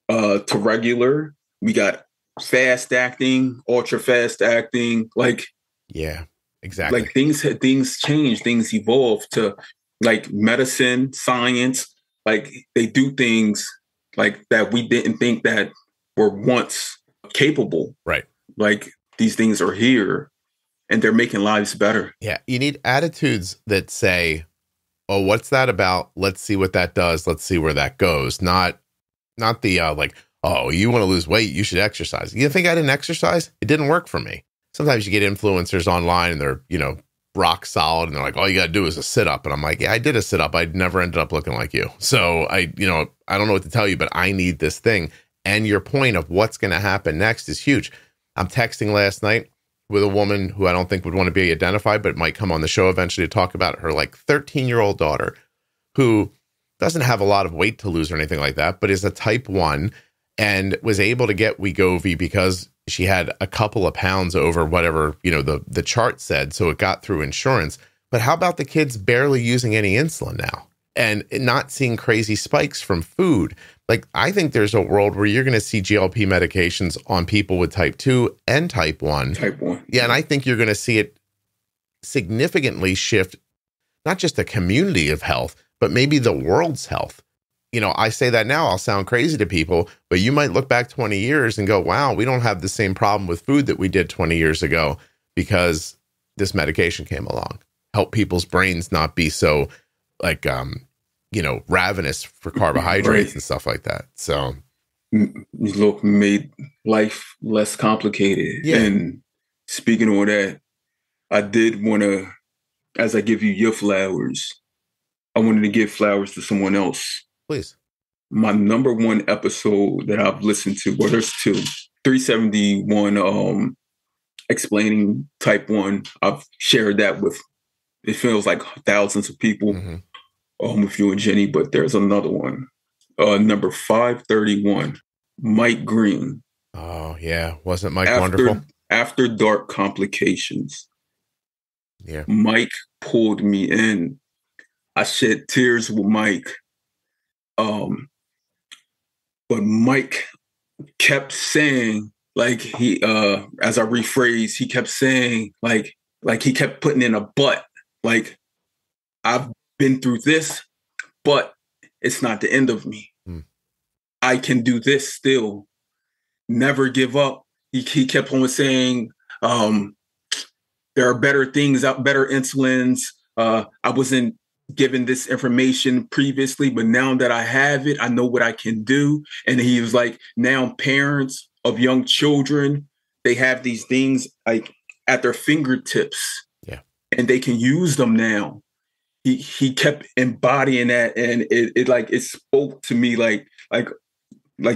to regular. We got fast acting, ultra fast acting. Like, yeah, exactly. Like things change, things evolve to like medicine, science. Like they do things like that we didn't think that were once capable. Right. Like these things are here and they're making lives better. Yeah. You need attitudes that say, oh, what's that about? Let's see what that does. Let's see where that goes. Not the like, oh, you want to lose weight, you should exercise. You think I didn't exercise? It didn't work for me. Sometimes you get influencers online and they're, you know, rock solid and they're like, all you got to do is a sit up. And I'm like, yeah, I did a sit up. I never ended up looking like you. So I don't know what to tell you, but I need this thing. And your point of what's going to happen next is huge. I'm texting last night with a woman who I don't think would want to be identified, but might come on the show eventually to talk about her like 13-year-old daughter who doesn't have a lot of weight to lose or anything like that, but is a type 1 and was able to get Wegovy because she had a couple of pounds over whatever, the chart said. So it got through insurance. But how about the kids barely using any insulin now and not seeing crazy spikes from food? Like, I think there's a world where you're going to see GLP medications on people with type 2 and type 1. Type 1. Yeah. And I think you're going to see it significantly shift, not just the community of health, but maybe the world's health. I say that now, I'll sound crazy to people, but you might look back 20 years and go, wow, we don't have the same problem with food that we did 20 years ago because this medication came along. Help people's brains not be so like, ravenous for carbohydrates right. and stuff like that. So look, made life less complicated. Yeah. And speaking on that, I did want to, as I give you your flowers, I wanted to give flowers to someone else. Please. My number one episode that I've listened to, well, there's two. 371, explaining type 1. I've shared that with, it feels like thousands of people, with you and Jenny, but there's another one. Number 531, Mike Green. Oh, yeah. Wasn't Mike wonderful? After Dark Complications. Yeah. Mike pulled me in. I shed tears with Mike. But Mike kept saying, like he, as I rephrase, he kept saying, like he kept putting in a but, like, I've been through this, but it's not the end of me. I can do this still. Never give up. He kept on saying, there are better things out, better insulins. I wasn't given this information previously, but now that I have it, I know what I can do. And he was like, now parents of young children, they have these things like at their fingertips, and they can use them now. He kept embodying that, and it spoke to me like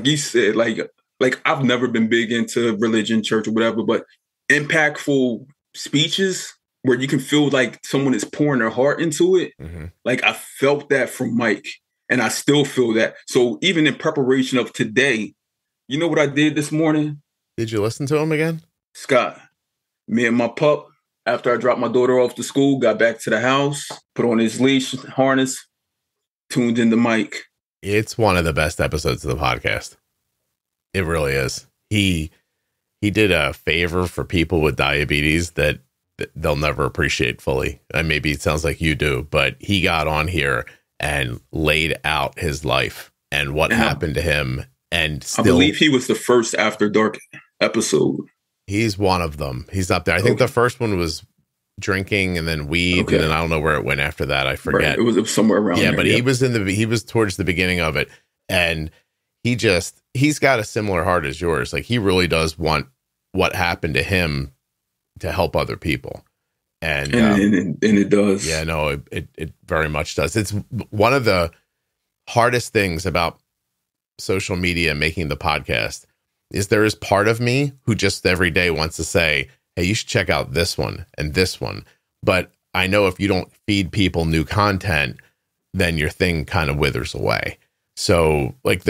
you said, like I've never been big into religion, church, or whatever, but impactful speeches where you can feel like someone is pouring their heart into it. Like I felt that from Mike, and I still feel that. So even in preparation of today, you know what I did this morning? Did you listen to him again? Scott, me and my pup, after I dropped my daughter off to school, got back to the house, put on his leash harness, tuned in the mic. It's one of the best episodes of the podcast. It really is. He did a favor for people with diabetes that they'll never appreciate fully. And maybe it sounds like you do, but he got on here and laid out his life and what happened to him. And still, I believe he was the first After Dark episode. He's one of them. He's up there. I think the first one was drinking and then weed. And then I don't know where it went after that. I forget. Right. It was somewhere around there. But he was towards the beginning of it. And he's got a similar heart as yours. Like he really does want what happened to him to help other people. And it does. Yeah, no, it very much does. It's one of the hardest things about social media, making the podcast, is there is part of me who just every day wants to say, hey, you should check out this one and this one. But I know if you don't feed people new content, then your thing kind of withers away. So like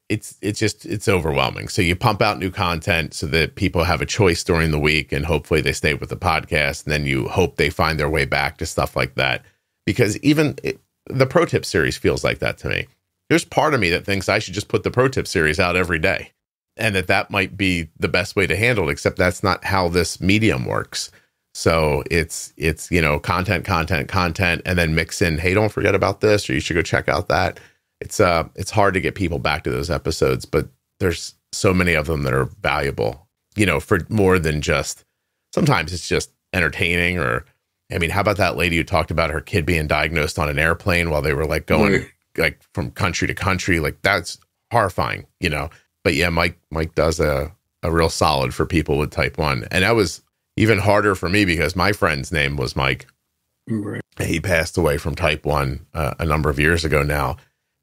it's overwhelming. So you pump out new content so that people have a choice during the week, and hopefully they stay with the podcast. And then you hope they find their way back to stuff like that. Because even the Pro Tip series feels like that to me. There's part of me that thinks I should just put the Pro Tip series out every day, and that might be the best way to handle it, except that's not how this medium works. So it's content, and then mix in, hey, don't forget about this, or you should go check out that. It's hard to get people back to those episodes, but there's so many of them that are valuable, for more than just, sometimes it's just entertaining. Or, I mean, how about that lady who talked about her kid being diagnosed on an airplane while they were like going like from country to country? Like that's horrifying, But yeah, Mike does a real solid for people with type 1. And that was even harder for me because my friend's name was Mike. Right. He passed away from type 1 a number of years ago now.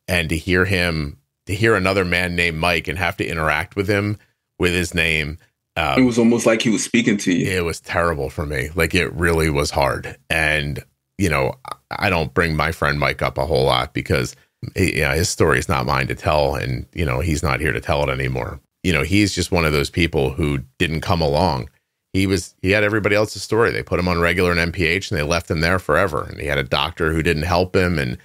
And to hear him to hear another man named Mike and have to interact with him with his name. It was almost like he was speaking to you. It was terrible for me. Like, it really was hard. And, you know, I don't bring my friend Mike up a whole lot because his story is not mine to tell. And, you know, he's not here to tell it anymore. You know, he's just one of those people who didn't come along. He had everybody else's story. They put him on regular and MPH and they left him there forever. And he had a doctor who didn't help him, and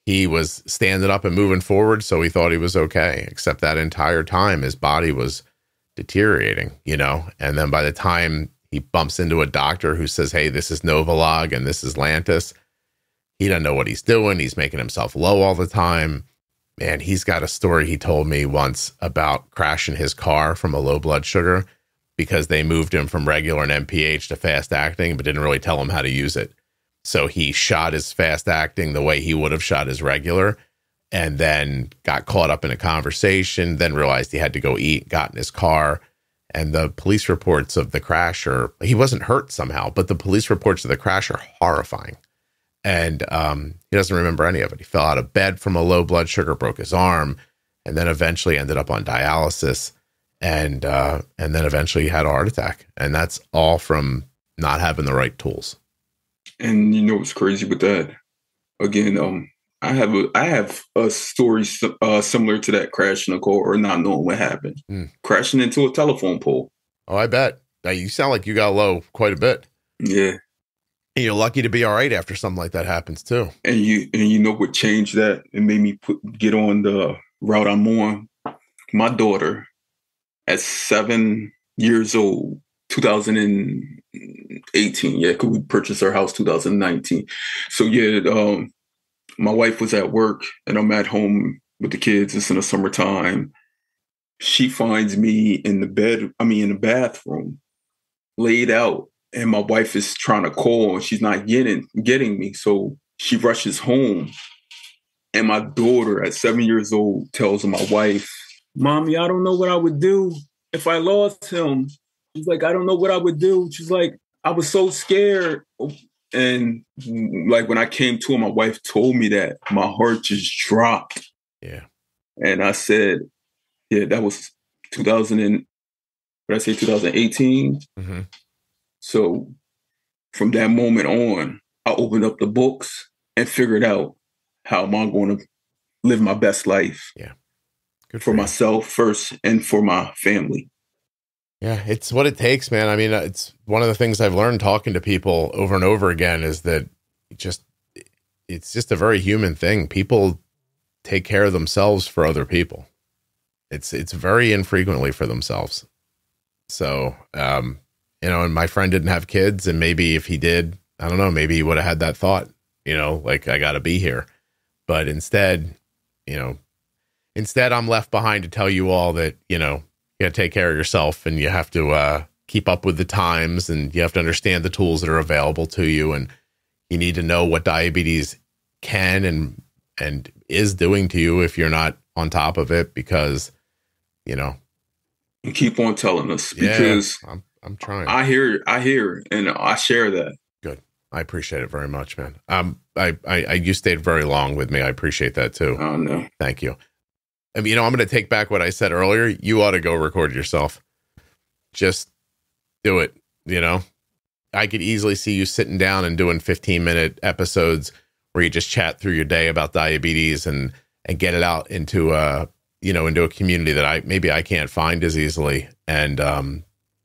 he was standing up and moving forward. So he thought he was okay, except that entire time his body was deteriorating, you know. And then by the time he bumps into a doctor who says, hey, this is Novolog and this is Lantus, he doesn't know what he's doing. He's making himself low all the time. Man, he's got a story he told me once about crashing his car from a low blood sugar because they moved him from regular and MPH to fast acting, but didn't really tell him how to use it. So he shot his fast acting the way he would have shot his regular, and then got caught up in a conversation, then realized he had to go eat, got in his car. And the police reports of the crash he wasn't hurt somehow, but the police reports of the crash are horrifying. And he doesn't remember any of it. He fell out of bed from a low blood sugar, broke his arm, and then eventually ended up on dialysis. And then eventually had a heart attack. And that's all from not having the right tools. And you know what's crazy with that? Again, I have a story similar to that, crashing a car or not knowing what happened. Crashing into a telephone pole. Oh, I bet. Now, you sound like you got low quite a bit. Yeah. And you're lucky to be all right after something like that happens too. And you know what changed that? It made me get on the route I'm on. My daughter, at 7 years old, 2018. Yeah, because we purchased our house 2019. So yeah, my wife was at work and I'm at home with the kids. It's in the summertime. She finds me in the bathroom, laid out, and my wife is trying to call and she's not getting me. So she rushes home, and my daughter at 7 years old tells my wife, "Mommy, I don't know what I would do if I lost him." She's like, "I don't know what I would do." She's like, "I was so scared." And like when I came to her, my wife told me that, my heart just dropped. Yeah. And I said, yeah, that was 2018. Mm-hmm. So from that moment on, I opened up the books and figured out how am I going to live my best life. Yeah. Good for myself first and for my family. Yeah, it's what it takes, man. I mean, it's one of the things I've learned talking to people over and over again is that it's just a very human thing. People take care of themselves for other people. It's very infrequently for themselves. So, and my friend didn't have kids, and maybe if he did, I don't know, maybe he would have had that thought, like, I got to be here. But instead, I'm left behind to tell you all that, you got to take care of yourself, and you have to keep up with the times, and you have to understand the tools that are available to you. And you need to know what diabetes can and is doing to you if you're not on top of it, because, And keep on telling us, because I'm trying. I hear, and I share that. Good. I appreciate it very much, man. You stayed very long with me. I appreciate that too. Oh, no. Thank you. I mean, I'm going to take back what I said earlier. You ought to go record yourself. Just do it. I could easily see you sitting down and doing 15-minute episodes where you just chat through your day about diabetes and get it out into a community that I can't find as easily. And,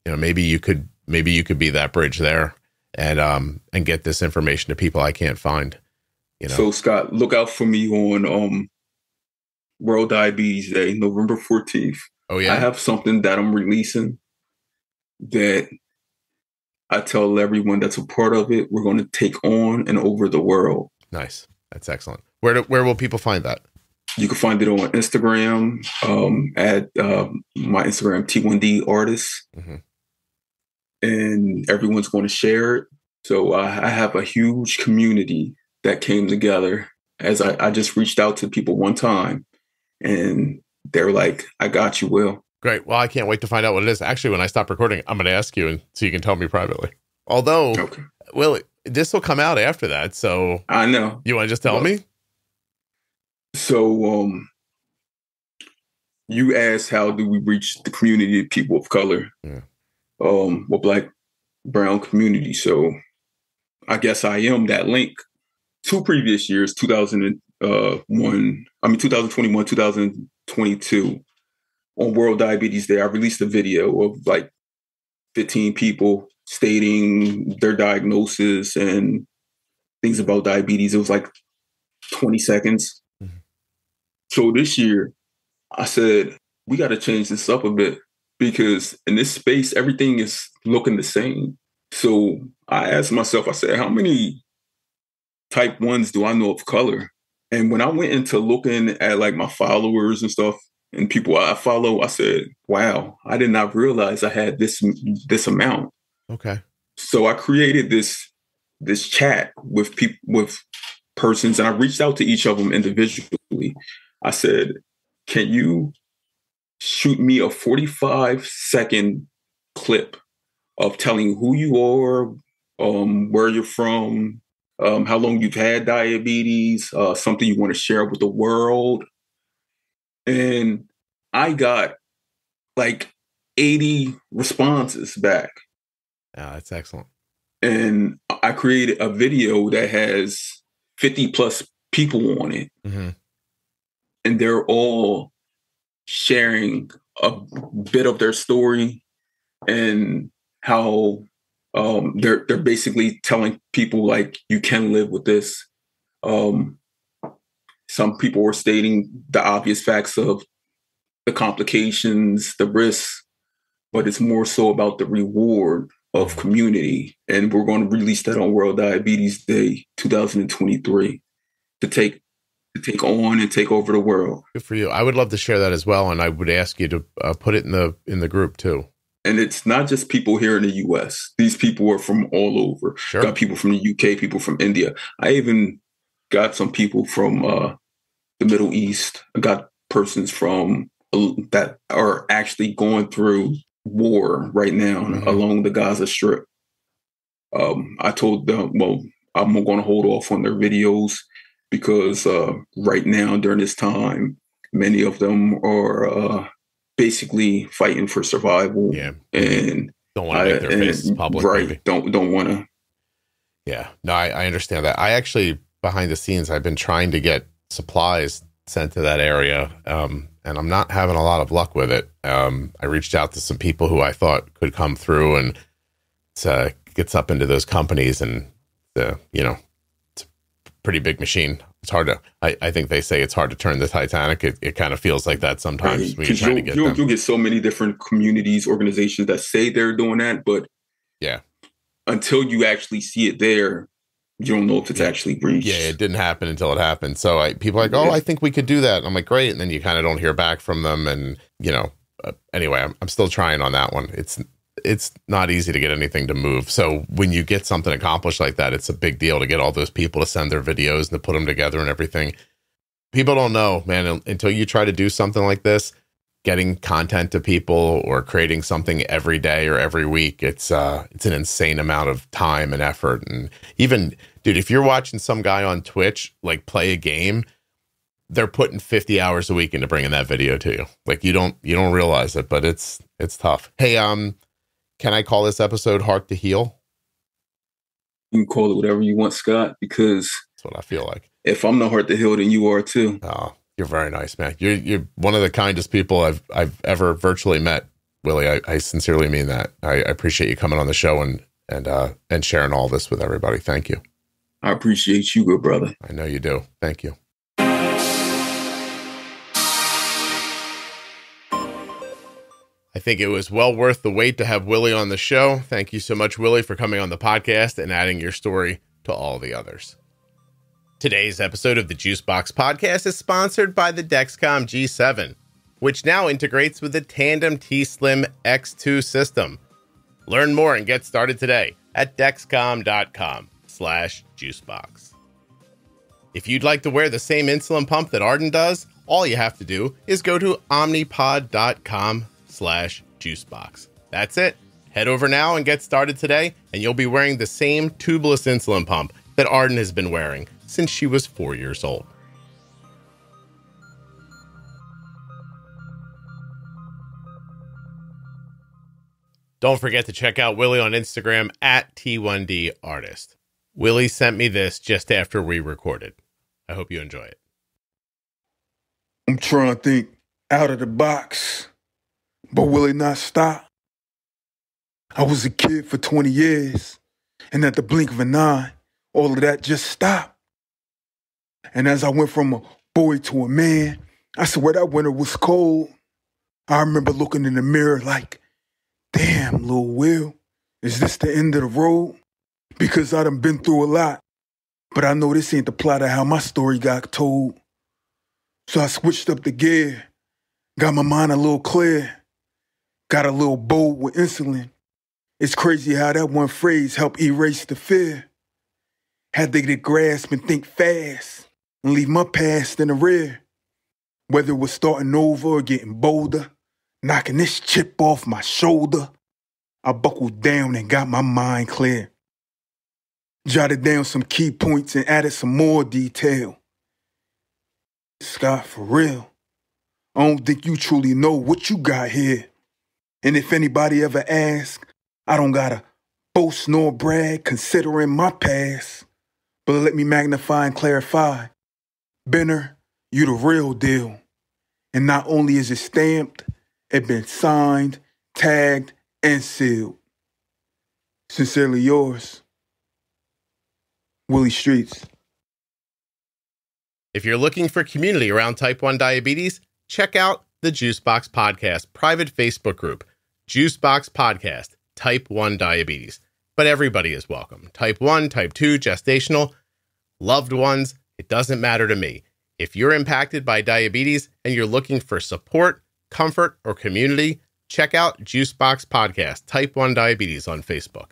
maybe you could be that bridge there and get this information to people I can't find. So Scott, look out for me on, World Diabetes Day, November 14th. Oh, yeah. I have something that I'm releasing that I tell everyone that's a part of it, we're going to take on and over the world. Nice. That's excellent. Where will people find that? You can find it on Instagram, at my Instagram, T1D Artist. Mm-hmm. And everyone's going to share it. So I have a huge community that came together as I just reached out to people one time. And they're like, I got you, Will. Great. Well, I can't wait to find out what it is. Actually, when I stop recording, I'm going to ask you and so you can tell me privately. Although, okay. Well, this will come out after that. So I know. You want to just tell me? So you asked how do we reach the community of people of color, Black, brown community. So I guess I am that link. 2 previous years, 2021, 2022, on World Diabetes Day, I released a video of like 15 people stating their diagnosis and things about diabetes. It was like 20 seconds. Mm-hmm. So this year, I said, we got to change this up a bit because in this space, everything is looking the same. So I asked myself, I said, how many type 1s do I know of color? And when I went into looking at like my followers and stuff and people I follow, I said, wow, I did not realize I had this amount. Okay. So I created this chat with people, with persons, and I reached out to each of them individually. I said, can you shoot me a 45-second clip of telling who you are, where you're from, how long you've had diabetes, something you want to share with the world? And I got like 80 responses back. Oh, that's excellent. And I created a video that has 50 plus people on it. Mm-hmm. And they're all sharing a bit of their story and how they're basically telling people like, you can live with this. Some people were stating the obvious facts of the complications, the risks, but it's more so about the reward of community. And we're going to release that on World Diabetes Day 2023 to take on and take over the world. Good for you. I would love to share that as well. And I would ask you to put it in the group too. And it's not just people here in the US. These people are from all over. Sure. Got people from the UK, people from India. I even got some people from the Middle East. I got persons from that are actually going through war right now along the Gaza Strip. I told them, well, I'm going to hold off on their videos because right now during this time, many of them are basically fighting for survival. Yeah. And don't want to make their faces public. Right. Maybe. Don't want to. Yeah. No, I understand that. I actually, behind the scenes, I've been trying to get supplies sent to that area. And I'm not having a lot of luck with it. I reached out to some people who I thought could come through, and it gets up into those companies, and it's a pretty big machine. It's hard to, I think they say it's hard to turn the Titanic. It kind of feels like that sometimes. Right. When you're trying to get them. You'll get so many different communities, organizations that say they're doing that, but yeah, until you actually see it there, you don't know if it's actually reached. Yeah, it didn't happen until it happened. So people are like, oh, I think we could do that. I'm like, great. And then you kind of don't hear back from them. And, anyway, I'm still trying on that one. It's not easy to get anything to move. So when you get something accomplished like that, it's a big deal to get all those people to send their videos and to put them together and everything. People don't know, man, until you try to do something like this, getting content to people or creating something every day or every week, it's an insane amount of time and effort. And even, dude, if you're watching some guy on Twitch like play a game, they're putting 50 hours a week into bringing that video to you. Like you don't realize it, but it's tough. Hey, can I call this episode Heart to Heal? You can call it whatever you want, Scott, because that's what I feel like. If I'm not Heart to Heal, then you are too. Oh, you're very nice, man. You're one of the kindest people I've ever virtually met, Willie. I sincerely mean that. I appreciate you coming on the show and sharing all this with everybody. Thank you. I appreciate you, good brother. I know you do. Thank you. I think it was well worth the wait to have Willie on the show. Thank you so much, Willie, for coming on the podcast and adding your story to all the others. Today's episode of the Juicebox Podcast is sponsored by the Dexcom G7, which now integrates with the Tandem T-Slim X2 system. Learn more and get started today at dexcom.com/juicebox. If you'd like to wear the same insulin pump that Arden does, all you have to do is go to omnipod.com/juicebox. That's it. Head over now and get started today, and you'll be wearing the same tubeless insulin pump that Arden has been wearing since she was 4 years old. Don't forget to check out Willie on Instagram at T1DArtist. Willie sent me this just after we recorded. I hope you enjoy it. I'm trying to think out of the box, but will it not stop? I was a kid for 20 years, and at the blink of an eye, all of that just stopped. And as I went from a boy to a man, I swear that winter was cold. I remember looking in the mirror like, damn, Lil Will, is this the end of the road? Because I done been through a lot, but I know this ain't the plot of how my story got told. So I switched up the gear, got my mind a little clear, got a little bold with insulin. It's crazy how that one phrase helped erase the fear. Had to get grasp and think fast and leave my past in the rear. Whether it was starting over or getting bolder, knocking this chip off my shoulder, I buckled down and got my mind clear. Jotted down some key points and added some more detail. Scott, for real, I don't think you truly know what you got here. And if anybody ever asks, I don't gotta boast nor brag considering my past. But let me magnify and clarify. Benner, you the real deal. And not only is it stamped, it been signed, tagged, and sealed. Sincerely yours, Willie Streets. If you're looking for community around type 1 diabetes, check out the Juicebox Podcast private Facebook group, Juicebox Podcast, Type 1 Diabetes. But everybody is welcome. Type 1, Type 2, gestational, loved ones, it doesn't matter to me. If you're impacted by diabetes and you're looking for support, comfort, or community, check out Juicebox Podcast, Type 1 Diabetes on Facebook.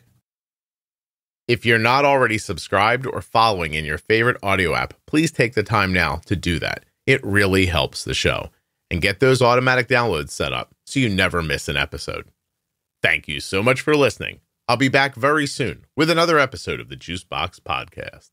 If you're not already subscribed or following in your favorite audio app, please take the time now to do that. It really helps the show. And get those automatic downloads set up so you never miss an episode. Thank you so much for listening. I'll be back very soon with another episode of the Juicebox Podcast.